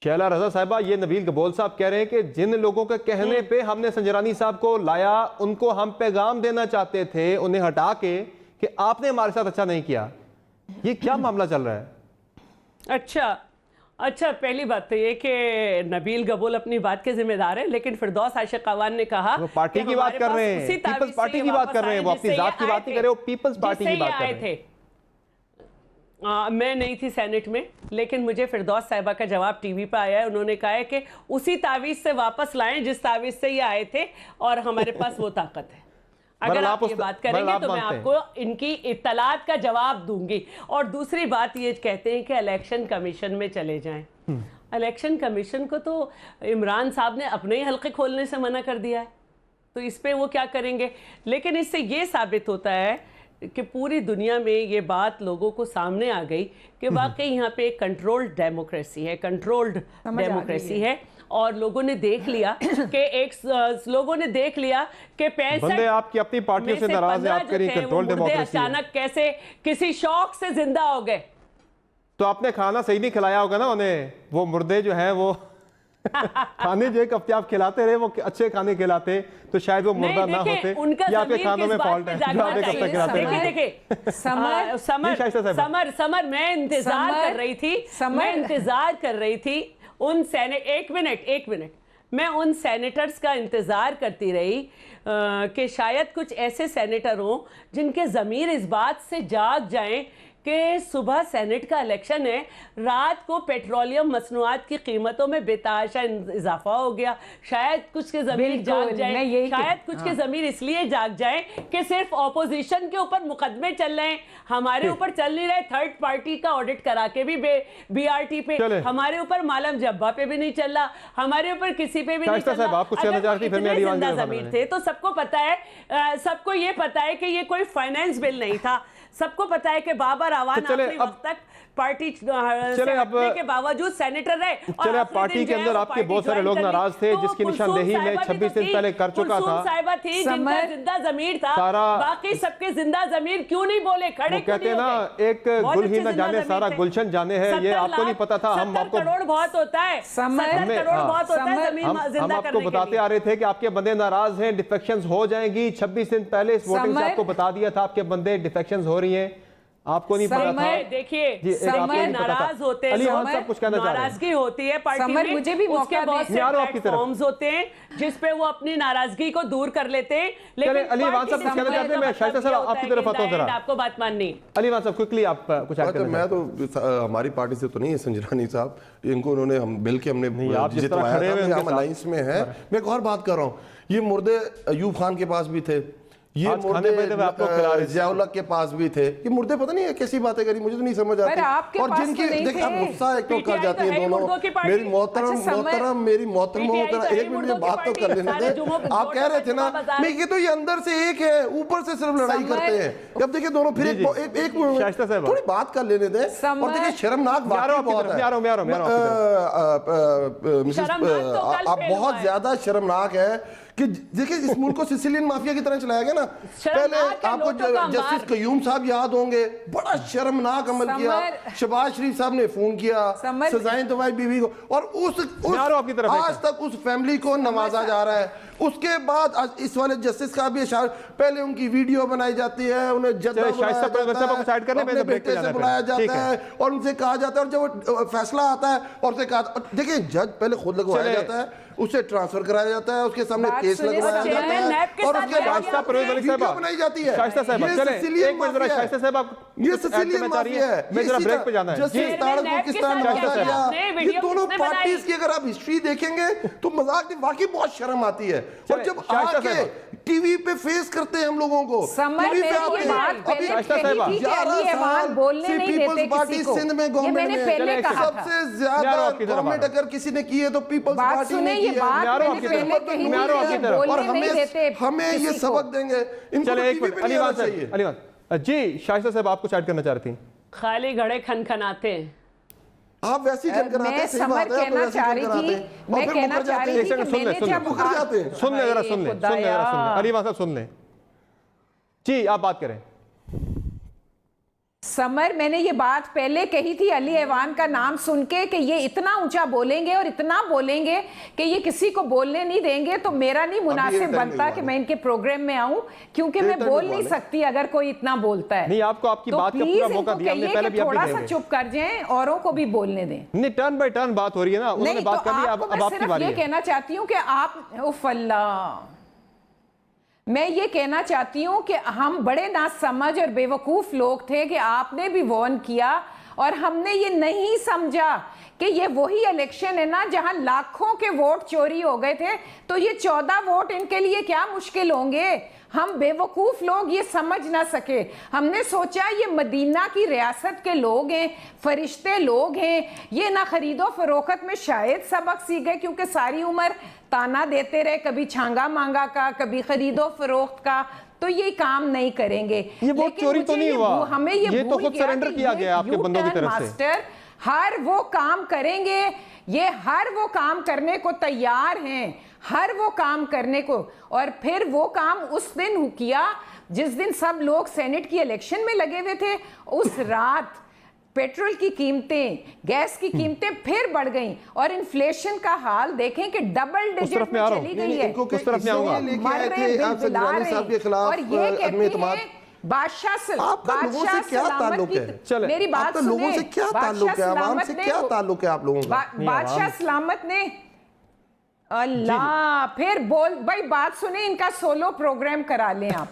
शैला रजा साहिबा, ये नबील गबोल साहब कह रहे हैं कि जिन लोगों के कहने पे हमने संजरानी साहब को लाया, उनको हम पैगाम देना चाहते थे उन्हें हटा के कि आपने हमारे साथ अच्छा नहीं किया। ये क्या मामला चल रहा है? अच्छा, पहली बात तो ये कि नबील गबोल अपनी बात के जिम्मेदार है, लेकिन फिरदौस आशिक अवान ने कहा वो पार्टी की बात कर रहे हैं, पीपल्स पार्टी की बात कर रहे हैं, वो अपनी जात की बात नहीं कर रहे, वो पीपल्स पार्टी की बात कर रहे हैं। मैं नहीं थी सेनेट में, लेकिन मुझे फिरदौस साहिबा का जवाब टीवी पर आया है। उन्होंने कहा है कि उसी तावीज से वापस लाएं जिस तावीज से ये आए थे, और हमारे पास वो ताकत है। अगर आप ये बात करेंगे तो मैं आपको इनकी इत्तलात का जवाब दूंगी। और दूसरी बात ये कहते हैं कि इलेक्शन कमीशन में चले जाएं। इलेक्शन कमीशन को तो इमरान साहब ने अपने ही हल्के खोलने से मना कर दिया है, तो इस पे वो क्या करेंगे? लेकिन इससे ये साबित होता है कि पूरी दुनिया में ये बात लोगों को सामने आ गई कि वाकई यहाँ पे एक कंट्रोल्ड डेमोक्रेसी है, कंट्रोल्ड डेमोक्रेसी है। और लोगों ने देख लिया कि लोगों ने देख लिया कि 65 बंदे आपकी अपनी पार्टियों से नाराज है, आप कह रही कंट्रोल्ड डेमोक्रेसी अचानक कैसे किसी शौक से जिंदा हो गए। तो आपने खाना सही नहीं खिलाया होगा ना उन्हें। वो मुर्दे जो हैं वो खाने जो एक हफ्ते आप खिलाते रहे, वो अच्छे खाने खिलाते तो शायद वो मुर्दा ना होते। या आपके खानों में फॉल्ट है जो आप एक हफ्ते खिलाते रहे। देखिए समर मैं इंतजार कर रही थी उन एक मिनट मैं उन सेनेटर्स का इंतजार करती रही कि शायद कुछ ऐसे सेनेटर हों जिनके ज़मीर इस बात से जाग जाएं कि सुबह सेनेट का इलेक्शन है, रात को पेट्रोलियम मसनूआत की कीमतों में बेतहाशा इजाफा हो गया। शायद कुछ के ज़मीर जाग जाए, शायद कुछ के ज़मीर इसलिए जाग जाए कि सिर्फ ऑपोजिशन के ऊपर मुकदमे चल रहे हैं, हमारे ऊपर चल नहीं रहे। थर्ड पार्टी का ऑडिट करा के भी BRT पे, हमारे ऊपर मालम जब्बा पे भी नहीं चल रहा, हमारे ऊपर किसी पे भी नहीं चल रहा। अगर जिंदा ज़मीर थे तो सबको पता है, सबको ये पता है कि ये कोई फाइनेंस बिल नहीं था। सबको पता है कि बाबर आवान आखिरी वक्त तक पार्टी के बावजूद सेनेटर रहे। चले अब पार्टी के अंदर आपके बहुत सारे लोग नाराज थे, जिसकी निशानदेही में 26 दिन पहले कर चुका था। साहिबा थी जिनका जिंदा जमीर था, बाकी सबके जिंदा जमीर क्यों नहीं बोले, खड़े कहते हैं ना, एक गुल ही न जाने सारा गुलशन जाने है। ये आपको नहीं पता था। हम आपको करोड़ बहुत होता है, 70 करोड़ बहुत होता है जमीन जिंदा करने के लिए। हम आपको बताते आ रहे थे कि आपके बंदे नाराज हैं, डिफेक्शंस हो जाएंगी। 26 दिन पहले इस वोटिंग से आपको बता दिया था आपके बंदे डिफेक्शंस हो रही हैं, आपको नहीं पता था। देखिए नाराज होते हैं, नाराजगी होती है पार्टी में, मुझे भी उसके बहुत से प्लेटफॉर्म्स होते हैं जिस पे वो अपनी नाराजगी को दूर कर लेते हैं। लेकिन अली वान साहब कुछ कहना चाहते हैं? मैं शायद सर आपकी तरफ आता हूं, जरा आपको बात माननी। अली वान साहब क्विकली आप कुछ ऐड करना। मैं तो हमारी पार्टी से तो नहीं है संजरानी साहब, इनको उन्होंने हम बिल के हमने जितवाया था, हम अलायंस में है। मैं एक और बात कर रहा हूँ, ये मुर्दे अयूब खान के पास भी थे, ये आज खाने पे तो आप लोग खिला रहे थे। जियाउल के पास भी थे। ये मुर्दे पता नहीं है कैसी बातें करी, मुझे तो नहीं समझ पर आती। आपके और पास जिनकी तो नहीं देख आप थे। गुस्सा एक तो कर PTI जाती तो है है ही दोनों। मुर्दों की पार्टी। मेरी मोहतरम अच्छा, मोहतरम मेरी मोहतरम PTI मोहतरम तो है ही एक मिनट मुर्दों में की बात तो पार्टी। कर लेने सारे दे। जुम्मों को आप कह रहे थे ना बाजार। नहीं ये तो ये अंदर से एक है, ऊपर से सिर्फ लड़ाई समर- करते हैं। अब देखिए दोनों फिर एक शाइस्ता साहब। थोड़ी बात कर लेने दें। और देखिए शर्मनाक मैं आ रहा वाकई हूं आपकी बहुत तरफ, है। मैं आ रहा हूं, मैं आ रहा हूं, मैं आ रहा हूं मिसेस शर्मनाक तो कल आप फेल बहुत हुआ है। ज्यादा शर्मनाक है कि देखिए इस मुल्क को सिसिलियन माफिया की तरह चलाया गया ना। पहले शर्मनाक है, आपको नोटों का जस्टिस अंबार। कयूम साहब याद होंगे, बड़ा शर्मनाक अमल किया। समर- शहबाज शरीफ साहब ने फोन किया समर- सजाएं दवाई बीवी को, और मैं आ रहा हूं आपकी तरफ। आज तक उस फैमिली को नवाजा जा रहा है। उसके बाद आज इस वाले जस्टिस का भी इशारा, पहले उनकी वीडियो बनाई जाती है, उन्हें जद्दा चलिए, बुलाया शाइस्ता जाता साहब को है, साइड करने में अपने तो ब्रेक पे बेटे जाना से है बुलाया फिर। ठीक जाता है। है और उनसे कहा जाता है, और जब वो फैसला आता है और उसे कहा, देखिए जज पहले खुद लगवाया चले। जाता है, उसे ट्रांसफर कराया जाता है, उसके सामने बात केस सुनिए, लगवाया चेयरमैन जाता है नैब के और साथ उसके बैठ बाद गया। शाइस्ता परवेज अली वीडियो साहब बनाई जाती है। शाइस्ता साहब ये चले सिसिलियन एक मिनट जरा माफिया है। शाइस्ता साहब आप ये सिसिलियन माफिया है। मैं जरा ब्रेक पे जाना है जी। जस्टिस तारक नैब के पाकिस्तान साथ क्या किया आपने? ये वीडियो दोनों किसने बनाई? पार्टीज की अगर आप हिस्ट्री देखेंगे तो मजाक नहीं, वाकई बहुत शर्म आती है। और चले, जब शाइस्ता आके साहब। टीवी पे फेस करते हैं हम लोगों को, समर टीवी मैंने पे आते ये हैं। बात अभी पहले शाइस्ता कही साहब, थी कि 11 अली अहमान साल बोलने से नहीं पीपल्स देते पार्टी किसी को। सिंध में ये गवर्नमेंट मैंने में पहले कहा था। सबसे मैं आ ज्यादा रहा हूं आपकी तरफ, गवर्नमेंट अगर किसी ने की है तो पीपल्स बात पार्टी ने सुने, की ये है। बात मैं आ रहा हूं मैंने आपकी पहले तरफ। कही मैं आ रहा हूं थी आपकी कि तरफ। और बोलने नहीं देते हमें ये किसी को। सबक देंगे इनको, चले एक टीवी मिनट पे नहीं आना अलीवान चाहिए। साहब, अलीवान जी, शाइस्ता साहब आपको साइड करना चाह रही थी। खाली घड़े खनखनाते हैं। आप वैसे ही करते मैं हैं, सही समर बात है, आप कहना वैसे चाह ही रही कराते थी, हैं। और मैं फिर कहना मुकर चाह जाते रही हैं। थी एक कि सेकंड सुन ले, मैंने सुन ले। जब मुकर जाते हैं। सुन ले जरा, हाय सुन ले, खुदाया। सुन ले जरा, सुन ले। अलीवान साहब सुन ले जी, आप बात करें। समर मैंने ये बात पहले कही थी अली ऐवान का नाम सुन के कि ये इतना ऊंचा बोलेंगे और इतना बोलेंगे कि ये किसी को बोलने नहीं देंगे, तो मेरा नहीं मुनासिब बनता कि मैं इनके प्रोग्राम में आऊं, क्योंकि मैं बोल नहीं सकती अगर कोई इतना बोलता है। नहीं, आपको आपकी तो बात का प्लीज पूरा मौका इनको दिया हमने, कहिए पहले कि भी आप भी थोड़ा सा देंगे। चुप कर जाएं, औरों को भी बोलने दें। नहीं, टर्न बाय टर्न बात हो रही है ना, उन्होंने नहीं बात तो कर ली, आपको अब मैं आपकी सिर्फ बारी ये है। कहना चाहती हूँ कि आप उफ अल्लाह, मैं ये कहना चाहती हूँ कि हम बड़े नासमझ और बेवकूफ लोग थे कि आपने भी वार्न किया और हमने ये नहीं समझा कि ये वही इलेक्शन है ना जहां लाखों के वोट चोरी हो गए थे, तो ये 14 वोट इनके लिए क्या मुश्किल होंगे। हम बेवकूफ लोग ये समझ ना सके। हमने सोचा ये मदीना की रियासत के लोग हैं, फरिश्ते लोग हैं, ये ना खरीदो फरोख्त में शायद सबक सीख गए, क्योंकि सारी उम्र ताना देते रहे, कभी छांगा मांगा का, कभी खरीदो फरोख्त का, तो ये काम नहीं करेंगे। ये वोट लेकिन चोरी तो मुझे नहीं ये हुआ, हमें ये तो भूल खुद गया सरेंडर कि किया ये गया आपके बंदों की यू-टर्न तरफ से। मास्टर हर वो काम करेंगे, ये हर वो काम करने को तैयार हैं, हर वो काम करने को। और फिर वो काम उस दिन किया जिस दिन सब लोग सेनेट की इलेक्शन में लगे हुए थे। उस रात पेट्रोल की कीमतें, गैस की कीमतें फिर बढ़ गईं और इन्फ्लेशन का हाल देखें कि डबल डिजिट में चली गई है। उस तरफ में आऊंगा। लेके आए थे आप संजरानी साहब के खिलाफ और ये अदम कहते एतमाद। हैं बादशाह आपका लोगों से क्या ताल्लुक है? चले, मेरी बात आपका सुने। लोगों से क्या ताल्लुक है? आवाम सलामत से ने क्या ताल्लुक है आप लोगों का? बादशाह सलामत ने अल्लाह फिर बोल भाई, बात सुने, इनका सोलो प्रोग्राम करा लें आप।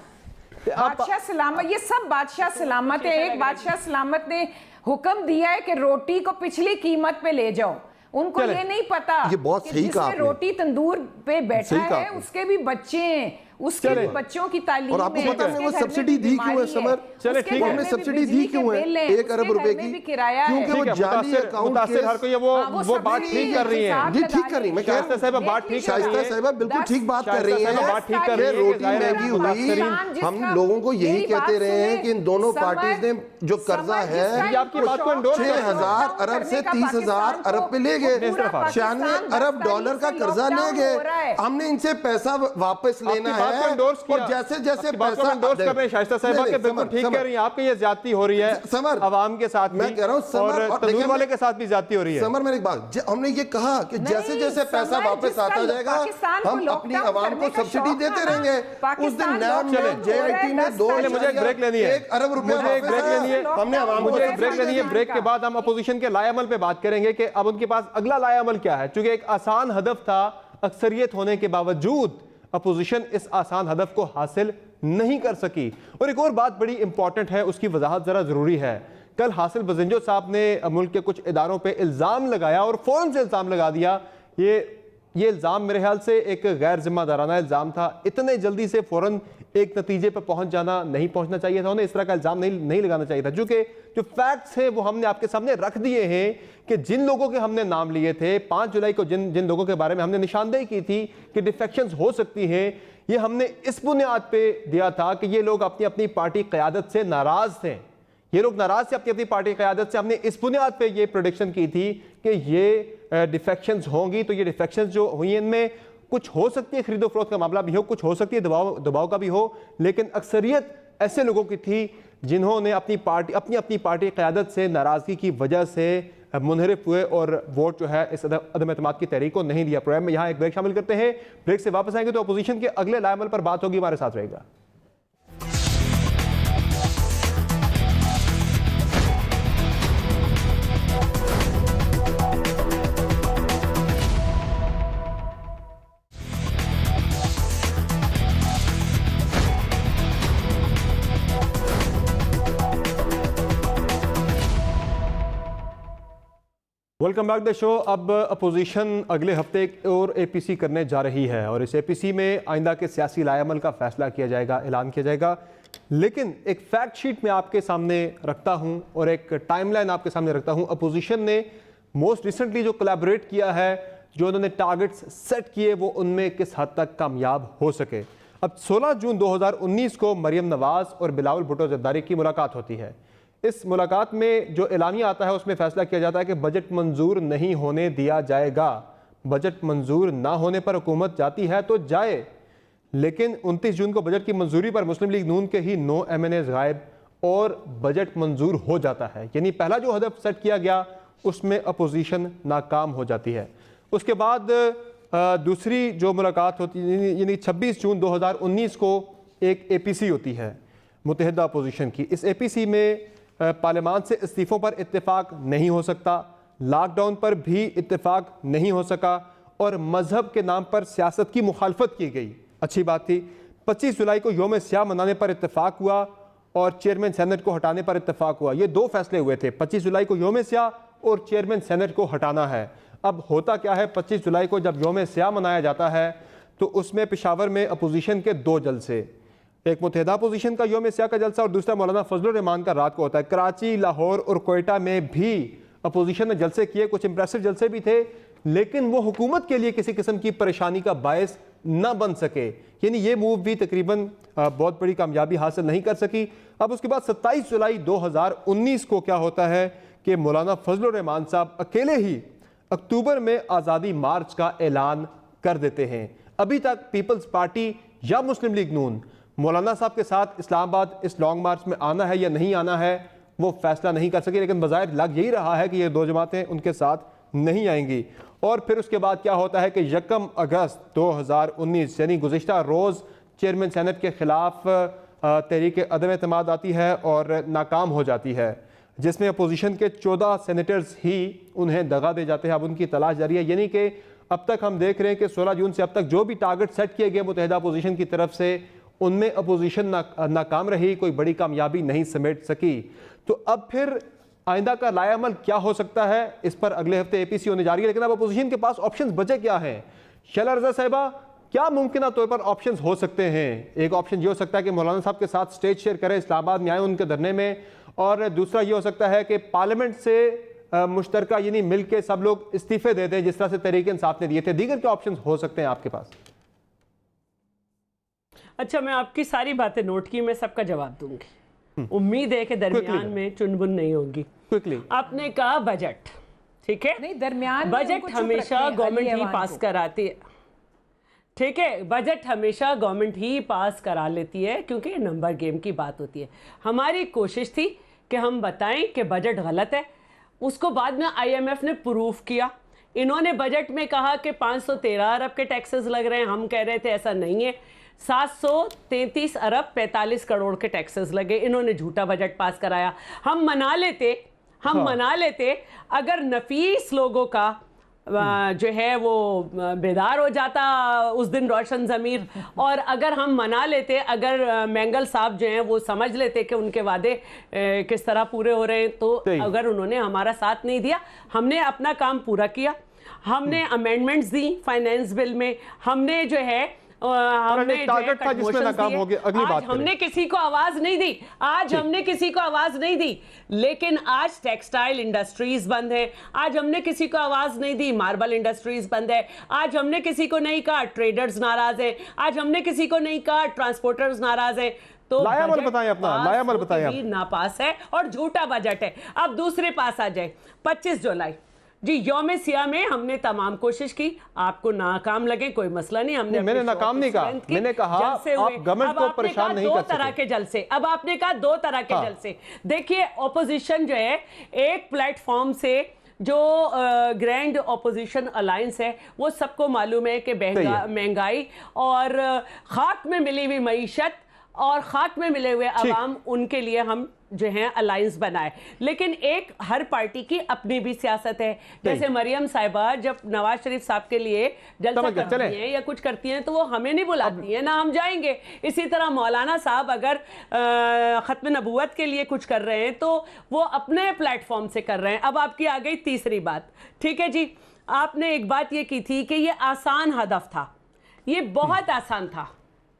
बादशाह सलामत, ये सब बादशाह सलामत है। एक बादशाह सलामत ने हुक्म दिया है कि रोटी को पिछली कीमत पे ले जाओ। उनको चले। ये नहीं पता ये बहुत कि सही कहा जिसने आपने। रोटी तंदूर पे बैठा सही कहा है आपने। उसके भी बच्चे हैं, उसके चले। भी बच्चों की तालीम और आपको है, पता है उसके वो घर में सब्सिडी भी दी क्यों है बीमारी समर? चले, उसके ठीक घर है। में हमने भी सब्सिडी बिजली दी के क्यों है बिल हैं, 1 अरब उसके रुपए घर में की? भी किराया क्योंकि है। वो ठीक है, जाली अकाउंट मुतासिर हर कोई ये वो बात ठीक कर रही है। जी ठीक कर रही है, मैं कह रहा शाइस्ता साहिबा बात ठीक कर रही शाइस्ता है। साहिबा बिल्कुल ठीक बात कर रही शाइस्ता है। साहिबा बात ठीक कर रही है कि रोटी जाहिर है महंगी हुई, मुतासिरीन- हम लोगों को यही मेरी बात कहते रहे हैं सुने, कि इन दोनों समर- पार्टीज ने जो कर्जा समर है जिसका ये आपकी इनको बात को शौक endorse है, 6,000 लॉकडाउन अरब से करने का 30,000 पाकिस्तान अरब पे ले गए, को पूरा 96 पाकिस्तान अरब डॉलर का से कर्जा ले लॉकडाउन हो रहा गए। है। हमने इनसे पैसा वापस लेना आपकी बात को है endorse किया। और जैसे जैसे आपकी बात को पैसा endorse कर रहे हैं शाइस्ता साहिबा नहीं, के, नहीं, बिल्कुल समर, ठीक समर। कह रही हैं। आपकी ये ज्यादती हो रही है समर, अवाम के साथ मैं भी, कह रहा हूं समर, और और तंदूर देखिए वाले के साथ भी ज्यादती हो रही है। समर मेरी बात, हमने ये कहा कि जैसे जैसे पैसा समर वापस जिसका आता जाएगा पाकिस्तान को हम अपनी लॉकडाउन आवाम करने को का सब्सिडी शौक देते था ना, रहेंगे। उस दिन पाकिस्तान नैब लॉकडाउन में JIT में चले, मुझे एक ब्रेक लेनी है। 1 अरब रुपया मुझे एक ब्रेक लेनी है। हमने आवाम को मुझे एक ब्रेक सब्सिडी लेनी है। दी। ब्रेक के बाद हम अपोजिशन के लाएअमल पे बात करेंगे कि अब उनके पास अगला लाएअमल क्या है, क्योंकि एक आसान हदफ था, अक्सरियत होने के बावजूद अपोजिशन इस आसान हदफ को हासिल नहीं कर सकी। और एक और बात बड़ी इंपॉर्टेंट है, उसकी वजाहत जरा जरूरी है। कल हासिल बजिंजो साहब ने मुल्क के कुछ इदारों पे इल्जाम लगाया और फौरन से इल्जाम लगा दिया, ये ये इल्ज़ाम मेरे ख्याल से एक गैर जिम्मेदाराना इल्ज़ाम था। इतने जल्दी से फ़ौरन एक नतीजे पर पहुंच जाना नहीं पहुंचना चाहिए था, उन्हें इस तरह का इल्ज़ाम नहीं लगाना चाहिए था। चूँकि जो फैक्ट्स हैं वो हमने आपके सामने रख दिए हैं कि जिन लोगों के हमने नाम लिए थे 5 जुलाई को, जिन लोगों के बारे में हमने निशानदेही की थी कि डिफेक्शंस हो सकती हैं, ये हमने इस बुनियाद पे दिया था कि ये लोग अपनी अपनी पार्टी क़यादत से नाराज़ थे। ये लोग नाराज थे अपनी अपनी पार्टी क़यादत से। हमने इस बुनियाद पे ये प्रेडिक्शन की थी कि ये डिफेक्शंस होंगी। तो ये डिफेक्शंस जो हुई इनमें कुछ हो सकती है खरीदो फरोख्त का मामला भी हो, कुछ हो सकती है दबाव का भी हो, लेकिन अक्सरियत ऐसे लोगों की थी जिन्होंने अपनी पार्टी क़यादत से नाराज़गी की वजह से मुनहरिफ हुए और वोट जो है इस अदम एतमाद की तहरीक को नहीं दिया। प्रोग्राम में यहाँ एक ब्रेक शामिल करते हैं, ब्रेक से वापस आएंगे तो अपोजिशन के अगले लाएमल पर बात होगी। हमारे साथ रहेगा। Welcome back the show. अब अपोजिशन अगले हफ्ते एक और एपीसी करने जा रही है और इस एपीसी में आइंदा के सियासी लाएमल का फैसला किया जाएगा, ऐलान किया जाएगा। लेकिन एक फैक्ट शीट में आपके सामने रखता हूं और एक टाइमलाइन आपके सामने रखता हूं। अपोजिशन ने मोस्ट रिसेंटली जो कोलैबोरेट किया है, जो उन्होंने टारगेट्स सेट किए, वो उनमें किस हद तक कामयाब हो सके। अब 16 जून 2019 को मरियम नवाज और बिलावल भुट्टो ज़रदारी की मुलाकात होती है। इस मुलाकात में जो एलानिया आता है उसमें फैसला किया जाता है कि बजट मंजूर नहीं होने दिया जाएगा। बजट मंजूर ना होने पर हुकूमत जाती है तो जाए, लेकिन 29 जून को बजट की मंजूरी पर मुस्लिम लीग नून के ही 9 MNAs गायब और बजट मंजूर हो जाता है। यानी पहला जो हदफ सेट किया गया उसमें अपोजिशन नाकाम हो जाती है। उसके बाद दूसरी जो मुलाकात होती है, यानी 26 जून 2019 को एक APC होती है मुत्तहिदा अपोजिशन की। इस APC में पार्लियामान से इस्तीफ़ों पर इत्तेफाक नहीं हो सकता, लॉकडाउन पर भी इत्तेफाक नहीं हो सका और मजहब के नाम पर सियासत की मुखालफत की गई। अच्छी बात थी। 25 जुलाई को यौम स्याह मनाने पर इत्तेफाक हुआ और चेयरमैन सेनेट को हटाने पर इत्तेफाक हुआ। ये 2 फैसले हुए थे, 25 जुलाई को यौम स्याह और चेयरमैन सेनेट को हटाना है। अब होता क्या है, 25 जुलाई को जब यौम स्याह मनाया जाता है तो उसमें पेशावर में अपोजिशन के 2 जलसे, एक मुत्तहिदा अपोजिशन का यौम स्याह का जलसा और दूसरा मौलाना फजलुर रहमान का रात को होता है। कराची, लाहौर और कोयटा में भी अपोजिशन ने जलसे किए, कुछ इंप्रेसिव जलसे भी थे, लेकिन वो हुकूमत के लिए किसी किस्म की परेशानी का बायस न बन सके। यानी ये मूव भी तकरीबन बहुत बड़ी कामयाबी हासिल नहीं कर सकी। अब उसके बाद 27 जुलाई 2019 को क्या होता है कि मौलाना फजलुर रहमान साहब अकेले ही अक्टूबर में आज़ादी मार्च का ऐलान कर देते हैं। अभी तक पीपल्स पार्टी या मुस्लिम लीग नून मौलाना साहब के साथ इस्लामाबाद इस लॉन्ग मार्च में आना है या नहीं आना है वो फैसला नहीं कर सके, लेकिन बज़ाहिर लग यही रहा है कि ये 2 जमातें उनके साथ नहीं आएंगी। और फिर उसके बाद क्या होता है कि 1 अगस्त 2019 यानी गुज़िश्ता रोज़ चेयरमैन सेनेट के खिलाफ तहरीक अदम एतमाद आती है और नाकाम हो जाती है, जिसमें अपोजिशन के 14 सेनेटर्स ही उन्हें दगा दे जाते हैं। अब उनकी तलाश जारी है। यानी कि अब तक हम देख रहे हैं कि 16 जून से अब तक जो भी टारगेट सेट किए गए मुत्तहिदा अपोजिशन की तरफ से, उनमें अपोजिशन नाकाम रही, कोई बड़ी कामयाबी नहीं समेट सकी। तो अब फिर आइंदा का लाएअमल क्या हो सकता है, इस पर अगले हफ्ते एपीसी होने जा रही है। लेकिन अब अपोजिशन के पास ऑप्शंस बचे क्या हैं? शैला रज़ा साहिबा, क्या मुमकिन तौर पर ऑप्शंस हो सकते हैं? एक ऑप्शन ये हो सकता है कि मौलाना साहब के साथ स्टेज शेयर करें, इस्लामाबाद में आए उनके धरने में, और दूसरा ये हो सकता है कि पार्लियामेंट से मुश्तरका यानी मिल के सब लोग इस्तीफे दे दें, जिस तरह से तहरीक इंसाफ ने दिए थे। दीगर क्या ऑप्शंस हो सकते हैं आपके पास? अच्छा, मैं आपकी सारी बातें नोट की, मैं सबका जवाब दूंगी। उम्मीद है कि दरमियान में चुनबुन नहीं होगी। क्विकली, आपने कहा बजट, ठीक है? नहीं, दरमियान बजट हमेशा गवर्नमेंट ही पास कराती है, ठीक है? बजट हमेशा गवर्नमेंट ही पास करा लेती है क्योंकि नंबर गेम की बात होती है। हमारी कोशिश थी कि हम बताएं कि बजट गलत है, उसको बाद में IMF ने प्रूफ किया। इन्होंने बजट में कहा कि 513 अरब के टैक्सेस लग रहे हैं, हम कह रहे थे ऐसा नहीं है, 733 अरब 45 करोड़ के टैक्सेस लगे। इन्होंने झूठा बजट पास कराया। हम मना लेते अगर नफीस लोगों का जो है वो बेदार हो जाता उस दिन रोशन ज़मीर, और अगर हम मना लेते, अगर मैंगल साहब जो हैं वो समझ लेते कि उनके वादे किस तरह पूरे हो रहे हैं, तो अगर उन्होंने हमारा साथ नहीं दिया, हमने अपना काम पूरा किया। हमने अमेंडमेंट्स दी फाइनेंस बिल में, हमने जो है हमने टारगेट था जिसमें नाकाम हो गए। अगली बात हमने किसी को आवाज नहीं दी, आज हमने किसी को आवाज नहीं दी, लेकिन आज टेक्सटाइल इंडस्ट्रीज बंद है, आज हमने किसी को आवाज नहीं दी, मार्बल इंडस्ट्रीज बंद है, आज हमने किसी को नहीं कहा, ट्रेडर्स नाराज है, आज हमने किसी को नहीं कहा, ट्रांसपोर्टर्स नाराज है। तो लायामल बताएं अपना, लायामल बताएं आप। नापास है और झूठा बजट है। अब दूसरे पास आ जाए, 25 जुलाई जी यौम सिया में हमने तमाम कोशिश की, आपको नाकाम लगे कोई मसला नहीं, हमने मैंने नाकाम नहीं कहा, मैंने कहा आप गवर्नमेंट को परेशान नहीं कर सकते। दो तरह के जलसे, अब आपने कहा दो तरह के जलसे। देखिए ऑपोजिशन जो है एक प्लेटफॉर्म से, जो ग्रैंड ऑपोजिशन अलायंस है, वो सबको मालूम है कि महंगाई और खाक में मिली हुई मईशत और खाक में मिले हुए अवाम, उनके लिए हम जो है अलायंस बनाए। लेकिन एक हर पार्टी की अपनी भी सियासत है। जैसे मरियम साहिबा जब नवाज शरीफ साहब के लिए जलसा करती हैं या कुछ करती हैं तो वो हमें नहीं बुलाती हैं, ना हम जाएंगे। इसी तरह मौलाना साहब अगर खत्म नबूवत के लिए कुछ कर रहे हैं तो वो अपने प्लेटफॉर्म से कर रहे हैं। अब आपकी आ गई तीसरी बात, ठीक है जी, आपने एक बात ये की थी कि ये आसान हदफ था, ये बहुत आसान था,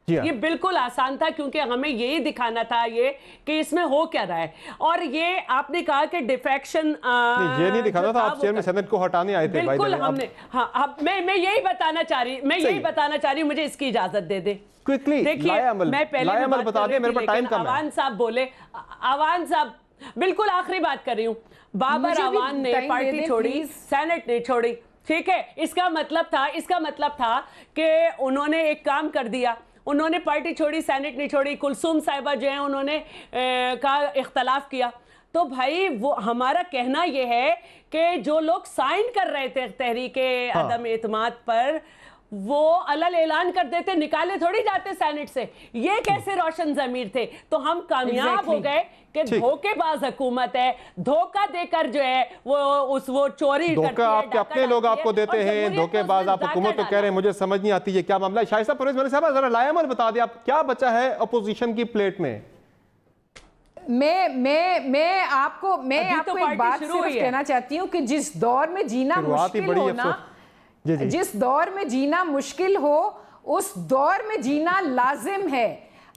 ये बिल्कुल आसान था, क्योंकि हमें यही दिखाना था ये कि इसमें हो क्या रहा है। और ये आपने कहा कि डिफेक्शन ये नहीं दिखाना था, आप चेयरमैन सेनेट को हटाने आए थे। बिल्कुल हमने, हाँ मैं यही बताना चाह रही, मुझे इसकी इजाजत दे दे क्विकली। देखिए मैं पहले बता दें, मेरे पास टाइम कम है। अवान साहब बोले, अवान साहब बिल्कुल आखिरी बात कर रही हूँ, बाबर अवान ने पार्टी छोड़ी, सेनेट ने छोड़ी, ठीक है। इसका मतलब था कि उन्होंने एक काम कर दिया, उन्होंने पार्टी छोड़ी, सेनेट नहीं छोड़ी। कुलसूम साहिबा जो है उन्होंने का इख्तलाफ किया। तो भाई वो हमारा कहना यह है कि जो लोग साइन कर रहे थे तहरीके अदम एतमाद पर, वो अलल ऐलान कर देते, निकाले थोड़ी जाते सेनेट से। ये कैसे रोशन ज़मीर थे। तो हम कामयाब हो गए कि धोखेबाज हुकूमत है, धोखा देकर जो है वो चोरी धोखा आपके अपने लोग आपको देते हैं, धोखेबाज आप हुकूमत को कह रहे हैं। मुझे समझ नहीं आती ये क्या मामला है। शाहिद परवेज मलिक साहब जरा लायामल बता दें, आप क्या बचा है अपोजिशन की प्लेट में? मैं आपको एक बात सिर्फ कहना चाहती हूँ कि जिस दौर में जीना मुश्किल हो ना, जिस दौर में जीना मुश्किल हो, उस दौर में जीना लाजिम है।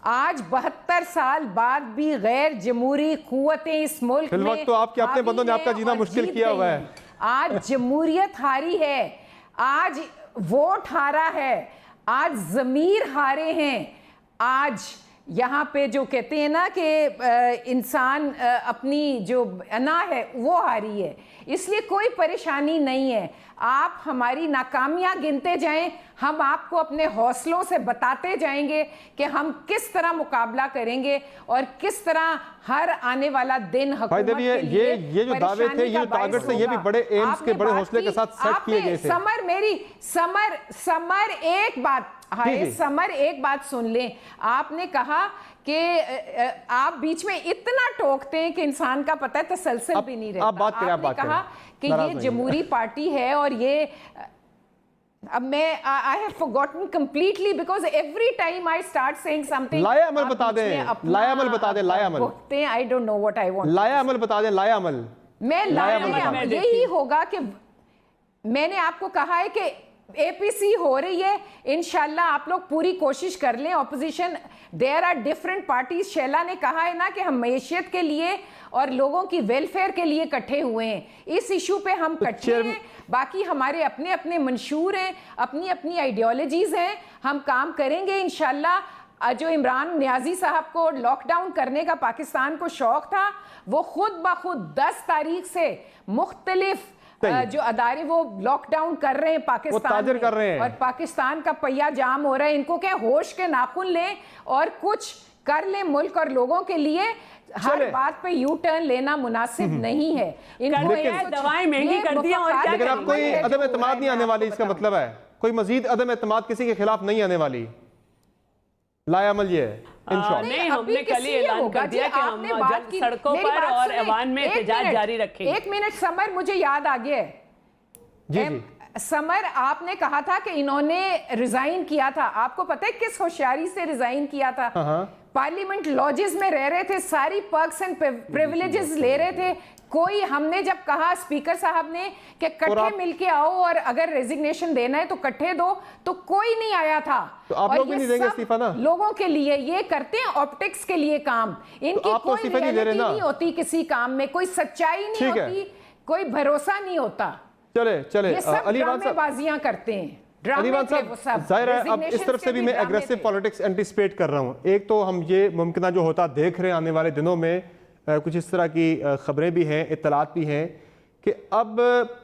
आज 72 साल बाद भी गैर जमहूरी कुव्वतें इस मुल्क में, तो आपके अपने बंदों ने आपका जीना मुश्किल किया हुआ है। आज जमहूरियत हारी है, आज वोट हारा है, आज जमीर हारे हैं, आज यहाँ पे जो कहते हैं ना कि इंसान अपनी जो अना है वो हारी है। इसलिए कोई परेशानी नहीं है, आप हमारी नाकामियां गिनते जाएं, हम आपको अपने हौसलों से बताते जाएंगे कि हम किस तरह मुकाबला करेंगे और किस तरह हर आने वाला दिन हुकूमत के लिए ये जो दावे थे, ये टारगेट से, ये भी बड़े एम्स के बड़े हौसले के साथ सेट किए गए थे। समर एक बात, समर एक बात सुन लें। आपने कहा कि आप बीच में इतना टोकते हैं कि इंसान का पता है तसलसल भी नहीं रहता। आपने कहा कि ये जमहूरी पार्टी है और ये, अब मैं I have forgotten completely because every time I start saying something. लायामल बता दें, लायामल बता दें, लायामल I don't know what I want. लायामल बता दें, लायामल। मैं लायामल यही होगा कि मैंने आपको कहा है कि एपीसी हो रही है, इंशाल्लाह आप लोग पूरी कोशिश कर लें। Opposition, there are different parties. Shaila ने कहा है ना कि हम मैशियत के लिए और लोगों की वेलफेयर के लिए इकट्ठे हुए हैं, इस इशू पे हम इकट्ठे हैं। बाकी हमारे अपने अपने मंशूर हैं, अपनी अपनी आइडियोलॉजीज हैं, हम काम करेंगे इंशाल्लाह। जो इमरान नियाजी साहब को लॉकडाउन करने का पाकिस्तान को शौक था, वो खुद ब खुद 10 तारीख से मुख्तलिफ जो अदारे वो लॉकडाउन कर रहे हैं पाकिस्तान में, कर रहे हैं। और पाकिस्तान का पहिया जाम हो रहा है। इनको क्या होश के नाखून लें और कुछ कर लें मुल्क और लोगों के लिए। हर बात पे यू टर्न लेना मुनासिब नहीं है। दवाएं महंगी कर दी और क्या, लेकिन अब कोई अदम एतमाद नहीं आने वाली, इसका मतलब है कोई मजीद अदम एतमाद किसी के खिलाफ नहीं आने वाली। लायामल ये नहीं, हमने कल ही ऐलान कर दिया कि हम सड़कों पर और ऐवान में एहतजाज जारी रखेंगे। एक मिनट समर, मुझे याद आ गया है। जी जी। समर, आपने कहा था कि इन्होंने रिजाइन किया था। आपको पता है किस होशियारी से रिजाइन किया था? पार्लियामेंट लॉजेस में रह रहे थे, सारी पर्क्स एंड प्रिविलेजेस ले रहे थे। कोई, हमने जब कहा स्पीकर साहब ने कि कट्ठे मिलके आओ और अगर रेजिग्नेशन देना है तो कट्ठे दो, तो कोई नहीं आया था। तो आप लोग भी नहीं देंगे इस्तीफा ना? लोगों के लिए ये करते हैं, ऑप्टिक्स के लिए काम। इनकी आप तो कोई इस्तीफा नहीं दे रहे रियलिटी ना? नहीं होती किसी काम में, कोई सच्चाई नहीं होती, कोई भरोसा नहीं होता। चले चले ये सब अलीवान साहब ड्रामेबाजियां करते हैं। अलीवान साहब, जाहिर है अब इस तरफ से भी मैं एग्रेसिव पॉलिटिक्स एंटिसिपेट कर रहा हूँ। एक तो हम ये मुमकिन जो होता देख रहे हैं आने वाले दिनों में, कुछ इस तरह की खबरें भी हैं, इत्तलात भी हैं कि अब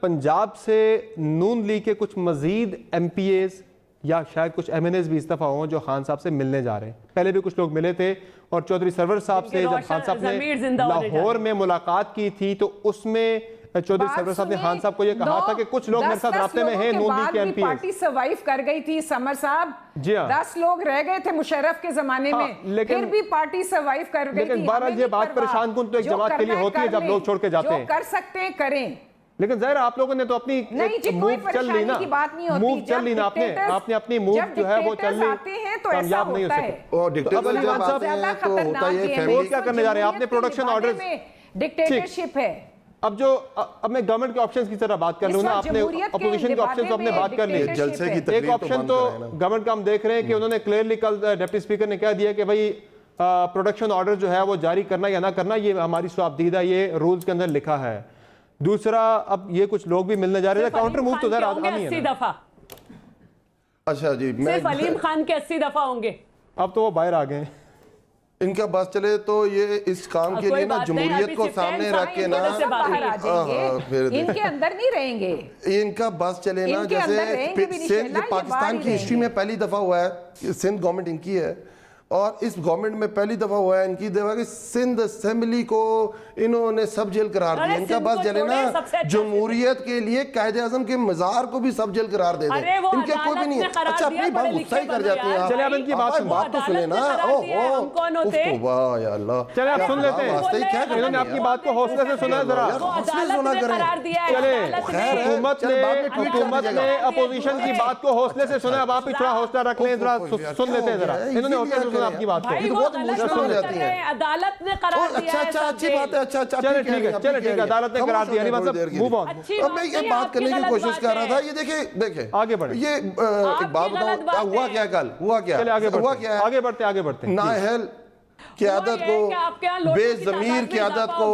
पंजाब से नून लीग के कुछ मजीद MPAs या शायद कुछ MNAs भी इस्तीफा हों जो खान साहब से मिलने जा रहे हैं। पहले भी कुछ लोग मिले थे और चौधरी सरवर साहब से जब खान साहब ने लाहौर में मुलाकात की थी तो उसमें चौधरी सरवर साहब ने खान साहब को ये कहा था कि कुछ लोग मेरे साथ रास्ते में हैं नून लीग के MPAs। पार्टी सर्वाइव कर गई थी समर साहब। जी हाँ, 10 लोग रह गए थे मुशर्रफ के जमाने में, फिर भी पार्टी सर्वाइव कर गई थी। लेकिन बहरहाल ये बात परेशान कुन तो एक जमात के लिए होती है जब लोग छोड़ के जाते हैं। जो कर सकते हैं करें, लेकिन जाहिर आप लोगों ने तो अपनी मूव चल ली ना, मूव चल ली ना, आपने अपनी मूव जो है वो चल ली, कामयाब नहीं हो सके। और डिक्टेटर जब आते हैं तो होता है फैमिली। क्या करने जा रहे हैं? आपने प्रोडक्शन ऑर्डर्स, डिक्टेटरशिप है। अब मैं गवर्नमेंट के ऑप्शंस की तरह बात कर लूं ना, आपने अपोजिशन के ऑप्शंस को आपने बात कर ली। जलसे की एक ऑप्शन तो गवर्नमेंट का हम देख रहे हैं कि उन्होंने क्लियरली कल डिप्टी स्पीकर ने कह दिया कि भाई प्रोडक्शन ऑर्डर जो है वो जारी करना या ना करना ये हमारी स्वाबदीदा, ये रूल्स के अंदर लिखा है। दूसरा, अब ये कुछ लोग भी मिलने जा रहे हैं, काउंटर मूव तो जरा आनी है ना। अच्छा जी, मैं सिर्फ अलीम खान के 80 दफा होंगे। अब तो वो बाहर आ गए। इनका बस चले तो ये इस काम के लिए ना जमहूरियत को सामने रख के ना फिर इनके अंदर नहीं रहेंगे। इनका बस चले ना, जैसे पाकिस्तान की हिस्ट्री में पहली दफा हुआ है, सिंध गवर्नमेंट इनकी है और इस गवर्नमेंट में पहली दफा हुआ है इनकी दफा कि सिंध असेंबली को इन्होंने सब जेल करार दिया। इनका बस जले ना जमहूरियत के लिए कायदे आजम के मजार को भी सब जेल करार दे दें, इनके कोई भी नहीं है। अच्छा, अपनी बात गुस्सा ही कर जाते हैं। चलिए अब इनकी बात तो सुने ना। वाह या अल्लाह, चलिए आप सुन लेते हैं। क्या करें, इन्होंने अपनी बात को हौसले से सुना जरा, हौसले से सुना करें। चले हुकूमत ने अपोजिशन की बात को हौसले से सुना, अब आप भी थोड़ा हौसला रख लें, जरा सुन लेते हैं जरा। इन्होंने हौसले से सुना आपकी बात को, बहुत इमोशनल हो जाती है। अदालत ने करार दिया। अच्छा, अच्छी बात है। अच्छा, चले ठीक है, अदालत ने करार दिया। Move on. अब मैं ये बात करने की कोशिश कर रहा था, ये देखे आगे बढ़े। ये एक बात बताओ, हुआ क्या कल, हुआ क्या? हुआ क्या? आगे बढ़ते नाअहल क़यादत को, बेज़मीर क़यादत को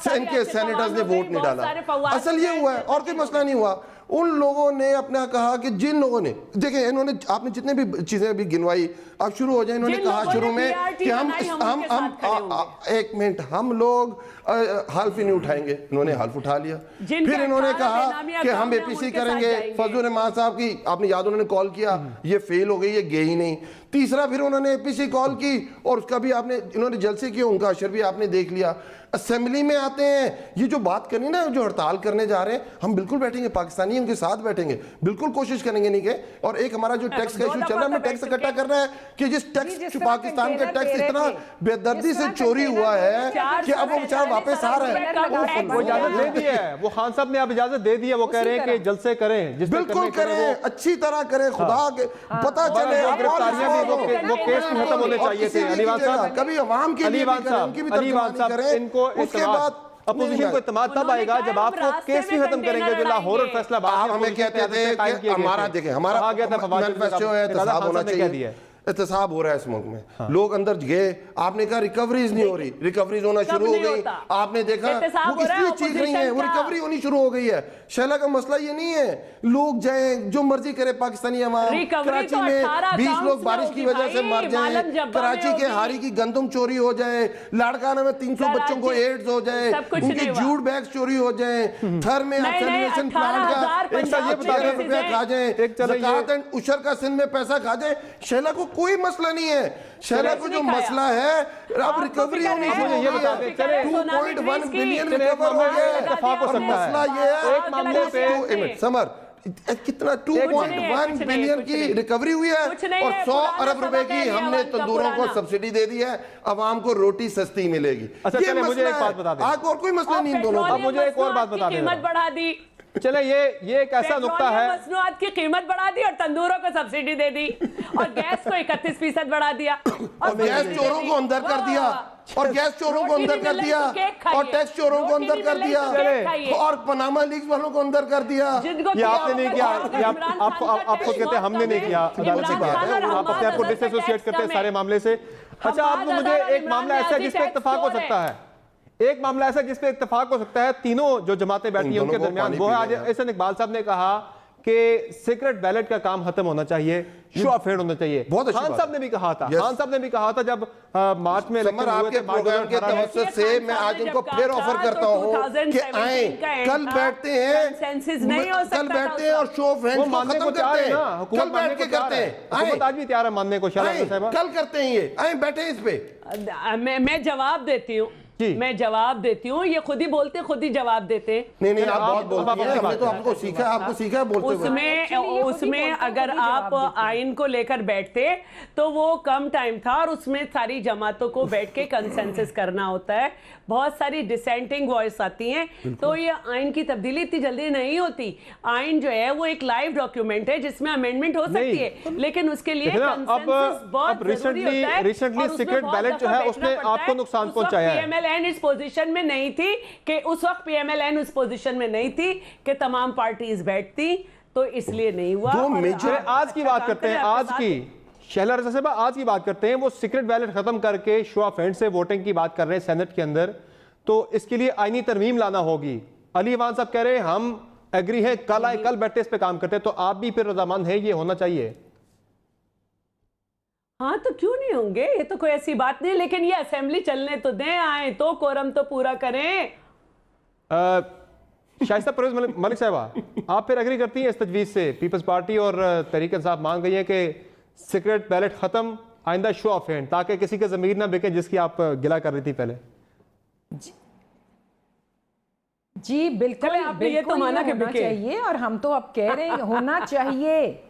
सिंध के सेनेटर्स ने वोट नहीं डाला। असल ये हुआ है और कोई मसला नहीं हुआ। उन लोगों ने अपना कहा कि जिन लोगों ने देखें, इन्होंने आपने जितने भी चीजें भी गिनवाई, अब शुरू हो जाए। इन्होंने कहा शुरू में कि हम एक मिनट, हम लोग हल्फ ही नहीं उठाएंगे। इन्होंने हल्फ उठा लिया। फिर इन्होंने कहा कि हम APC करेंगे। फजल रहमान साहब की आपने याद, उन्होंने कॉल किया, ये फेल हो गई, ये गई ही नहीं। तीसरा फिर उन्होंने APC कॉल की और उसका भी आपने, इन्होंने जलसे किए, उनका असर भी आपने देख लिया। असेंबली में आते हैं, ये जो बात करनी ना, जो हड़ताल करने जा रहे हैं, हम बिल्कुल बैठेंगे, पाकिस्तानी उनके साथ बैठेंगे, बिल्कुल कोशिश करेंगे नहीं के। और एक हमारा जो टैक्स का इशू चल रहा है, हमें टैक्स इकट्ठा कर रहा है कि जिस टैक्स पाकिस्तान का टैक्स इतना बेदर्दी से चोरी हुआ है कि अब वो बेचारा वापस आ रहा है। वो इजाजत दे दी है, वो खान साहब ने अब इजाजत दे दी है। वो कह रहे हैं कि जलसे करें, बिल्कुल करें, अच्छी तरह करें, खुदा के पता चले। वो केस खत्म होने चाहिए थे। अलीवान साहब, कभी अवाम के लिए अलीवान साहब, इनको उसके बाद अपोजिशन को इत्तेमाद तब आएगा जब आप वो केस भी खत्म करेंगे जो लाहौर और फैसला आप हमें कहते थे कि हमारा देखें, हमारा मैनिफेस्टो है, एहतसाब होना चाहिए। एहतसाब हो रहा है इस मुल्क में। हाँ। लोग अंदर गए, आपने कहा रिकवरीज नहीं हो रही, रिकवरीज होना शुरू हो गई। आपने देखा वो इसलिए चीज नहीं है, वो रिकवरी होनी शुरू हो गई है। शैला का मसला ये नहीं है, लोग जाए जो मर्जी करे पाकिस्तानी अवाम। कराची में 20 लोग बारिश की वजह से मर जाए, कराची के हारी की गंदम चोरी हो जाए, लाड़काना में 300 बच्चों को एड्स हो जाए, उनके जूट बैग चोरी हो जाए, थर में एक्सेलरेशन प्लांट का ₹1,000 खा जाए, ज़कात एंड उशर का सिंध में पैसा खा जाए। शैला को कोई मसला नहीं है। शैला को जो मसला है, अब रिकवरी होनी चाहिए। ये बता दें, 2.1 बिलियन रिकवर हो गया। इत्तेफाक हो सकता है। मसला ये है, एक मामले पे समर कितना 2.1 बिलियन की रिकवरी हुई है और 100 अरब रुपए की हमने तंदूरों को सब्सिडी दे दी है, आवाम को रोटी सस्ती मिलेगी। अच्छा, चलिए मुझे एक बात बता दें, और कोई मसला नहीं इन दोनों। अब मुझे एक और बात बता दें, कीमत बढ़ा दी। चले ये एक ऐसा नुक्ता है, मसनूआत की कीमत बढ़ा दी और तंदूरों को सब्सिडी दे दी और गैस को 31% बढ़ा दिया और गैस चोरों को अंदर कर दिया और गैस चोरों को अंदर कर दिया और टैक्स चोरों को अंदर कर दिया और पनामा लीक्स वालों को अंदर कर दिया। ये आपने नहीं किया, आपको कहते हैं हमने नहीं किया, आप अपने आप को डिसएसोसिएट करते हैं सारे मामले से। अच्छा, आप मुझे एक मामला ऐसा जिस पे इत्तेफाक हो सकता है, एक मामला ऐसा जिस पे इत्तेफाक हो सकता है, तीनों जो जमातें बैठी हैं उनके दरमियान, वो है आज एहसन इकबाल साहब ने कहा कि सीक्रेट बैलेट का काम खत्म होना चाहिए, शो ऑफ हैंड होना चाहिए। खान साहब ने भी कहा था, खान साहब ने भी कहा था जब मार्च में इलेक्शन हुए थे, प्रोग्राम के तवज्जुह से मैं आज इनको फिर ऑफर करता हूं कि आए, कल बैठते हैं, कल बैठते हैं और शो ऑफ हैंड को खत्म करते हैं, कल बैठ के करते हैं। आज भी तैयार है मानने को, कल करते हैं, ये आए बैठे इस पे। मैं जवाब देती हूँ, मैं जवाब देती हूँ, ये खुद ही बोलते खुद ही जवाब देते। नहीं आप बहुत बोलते हैं, हमने तो आपको सीखा है बोलते हुए। उसमें अगर आप आइन को लेकर बैठते तो वो कम टाइम था और उसमें सारी जमातों को बैठ के कंसेंसस करना होता है, बहुत सारी डिसेंटिंग वॉइस आती हैं, तो ये आइन की तब्दीली इतनी जल्दी नहीं होती। आइन जो है वो एक लाइव डॉक्यूमेंट है जिसमें अमेंडमेंट हो सकती है, लेकिन उसके लिए कंसेंसस बहुत जरूरी होता है। रिसेंटली सीक्रेट बैलेट जो है उसने आपको नुकसान पहुंचाया है। पीएमएलएन इस पोजीशन में नहीं थी कि उस वक्त पीएमएलएन उस पोजीशन में नहीं थी कि तमाम पार्टीज बैठती, तो इसलिए नहीं हुआ। आज की बात करते हैं, आज की शहला रज़ा साहब आज की बात करते हैं, वो सीक्रेट बैलेट खत्म करके शो ऑफ हैंड से वोटिंग की बात कर रहे हैं सेनेट के अंदर, तो इसके लिए आईनी तरमीम लाना होगी। अली इवान साहब कह रहे हैं हम एग्री हैं, कल आए, कल बैठे इस पे काम करते हैं, तो आप भी फिर रजामंद है, ये होना चाहिए। हाँ तो क्यों नहीं होंगे, ये तो कोई ऐसी बात नहीं, लेकिन ये असेंबली चलने तो दें, आए तो कोरम तो पूरा करें। शाइस्ता परवेज मलिक साहबा, आप फिर एग्री करती हैं इस तजवीज़ से? पीपल्स पार्टी और तहरीक इंसाफ मांग गई है कि सीक्रेट बैलेट खत्म, आइंदा शो ऑफ हैंड, ताकि किसी का जमीर ना बिके, जिसकी आप गिला कर रही थी पहले। जी बिल्कुल, ये तो माना कि होना चाहिए और हम तो अब कह रहे हैं होना चाहिए,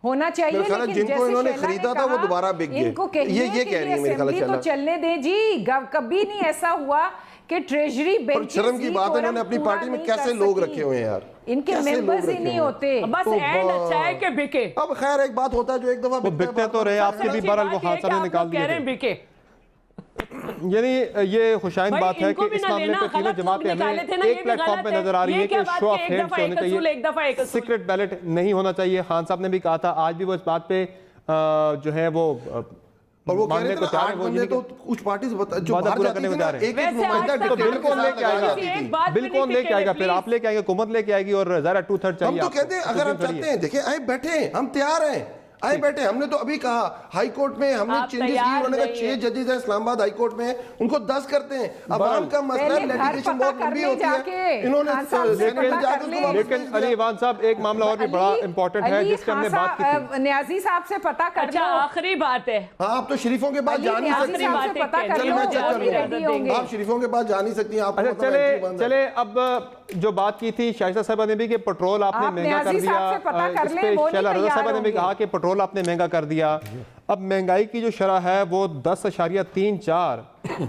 होना चाहिए, लेकिन जिनको इन्होंने खरीदा था वो दोबारा बिक गए। इनको कहिए ये कह रही है मेरे ख्याल तो चलने दें जी। कभी नहीं ऐसा हुआ कि ट्रेजरी बेंचेस, शर्म की बात है, इन्होंने अपनी पार्टी में कैसे लोग रखे हुए हैं यार, इनके मेंबर्स ही नहीं होते। बस एंड अच्छा है कि बिके। अब खैर एक बात होता है जो एक दफा बिकते तो रहे, आपके भी बहरहाल वो हादसा ने निकाल दिए बिके। यानी ये खुशाइन बात है कि इस मामले पे तीनों जमातें हमें एक प्लेटफॉर्म पे नजर आ रही है कि शो ऑफ हैंड्स होने चाहिए, सीक्रेट बैलेट नहीं होना चाहिए। खान साहब ने भी कहा था, आज भी वो इस बात पे जो है वो और वो कह रहे थे 8 बंदे तो कुछ पार्टी जो बाहर जाती थी ना, एक नुमाइंदा बिल कौन लेके आएगा, बिल कौन लेके आएगा, फिर आप लेके आएंगे, हुकूमत लेके आएगी और जरा 2/3 चाहिए। हम तो कहते हैं अगर आप चाहते हैं, देखिए आए बैठे, हम तैयार हैं, आए बैठे। हमने तो अभी कहा हाई कोर्ट में हमने चेंजेस किए, उन्होंने कहा 6 जजेस हैं इस्लामाबाद हाई कोर्ट में, उनको 10 करते हैं। अवाम का मसला लिटिगेशन बहुत लंबी होती है, इन्होंने लेकिन अली इवान साहब एक मामला और भी बड़ा इंपॉर्टेंट है जिसकी हमने बात की थी, न्याजी साहब से पता कर लो। आखिरी बात है, हाँ आप तो शरीफों के बाद जा नहीं सकती, आप शरीफों के बाद जा नहीं सकती। आप चले अब जो बात की थी शाइस्ता साहबा ने भी कि पेट्रोल आपने महंगा कर दिया, इस पे शहला रज़ा साहबा ने भी कहा कि पेट्रोल आपने महंगा कर दिया। अब महंगाई की जो शरह है वो 10.34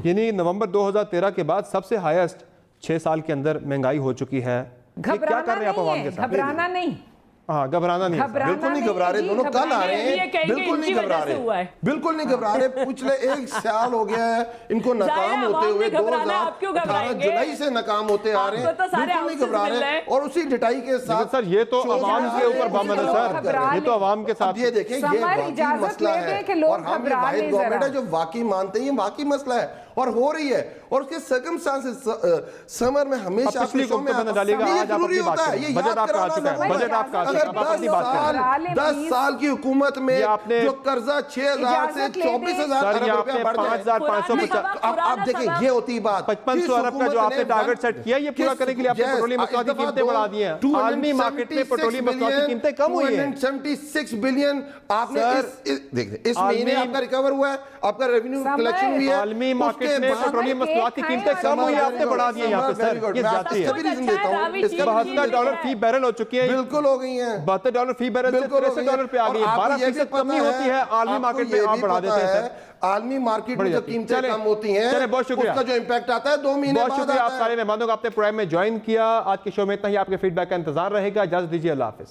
यानी नवंबर 2013 के बाद सबसे हाईएस्ट 6 साल के अंदर महंगाई हो चुकी है। क्या कर रहे हैं आप आवाम के साथ? घबराना नहीं, हाँ घबराना नहीं, बिल्कुल नहीं घबरा रहे, दोनों कल आ रहे हैं, बिल्कुल नहीं घबरा रहे, बिल्कुल नहीं घबरा रहे। पिछले 1 साल हो गया है इनको नाकाम होते हुए, 2018 जुलाई से नाकाम होते आ रहे हैं, बिल्कुल नहीं घबरा रहे। और उसी डिटाई के साथ सर ये तो अवाम के ऊपर बमन है सर, ये तो अवाम के साथ। ये देखें ये वाकई मसला है और हम वाहिद गवर्नमेंट है जो वाकई मानते हैं वाकई मसला है और हो रही है, और उसके सर्कमस्टांसेस समर में हमेशा जरूरी होता है। ये याद कराना, अगर 10 साल की हुकूमत में जो कर्जा 6,000 से 24,000 अरब रुपया बढ़ जाए, 5,550, आप देखें ये होती बात 5500 अरब का जो आपने टारगेट सेट किया, ये पूरा करने के लिए आपने पेट्रोलियम मसनूआत की कीमतें बढ़ा दी हैं। आलमी मार्केट में पेट्रोलियम मसनूआत की कीमतें कम हुई हैं। 276 बिलियन आपने इस महीने आपका रिकवर हुआ है, आपका रेवेन्यू कलेक्शन हुई है। आलमी मार्केट मार्केट में पेट्रोलियम मसनूआत की कीमतें कम हुई, आपने बढ़ा दी यहाँ पे सर, ये ज्यादती है। $72 फी बैरल हो चुकी है, बिल्कुल हो गई है, $72 फी बैरल से $63 पे आ गई है। 12% कमी होती है आलमी मार्केट में, आप बढ़ा देते हैं सर। आलमी मार्केट में जो कीमतें कम होती हैं, चले बहुत शुक्रिया, उसका जो इम्पैक्ट आता है 2 महीने बाद। बहुत शुक्रिया आप सारे मेहमानों का, आपने प्रोग्राम में ज्वाइन किया। आज के शो में इतना ही, आपके फीडबैक का इंतजार रहेगा। इजाजत दीजिए, अल्लाह हाफिज।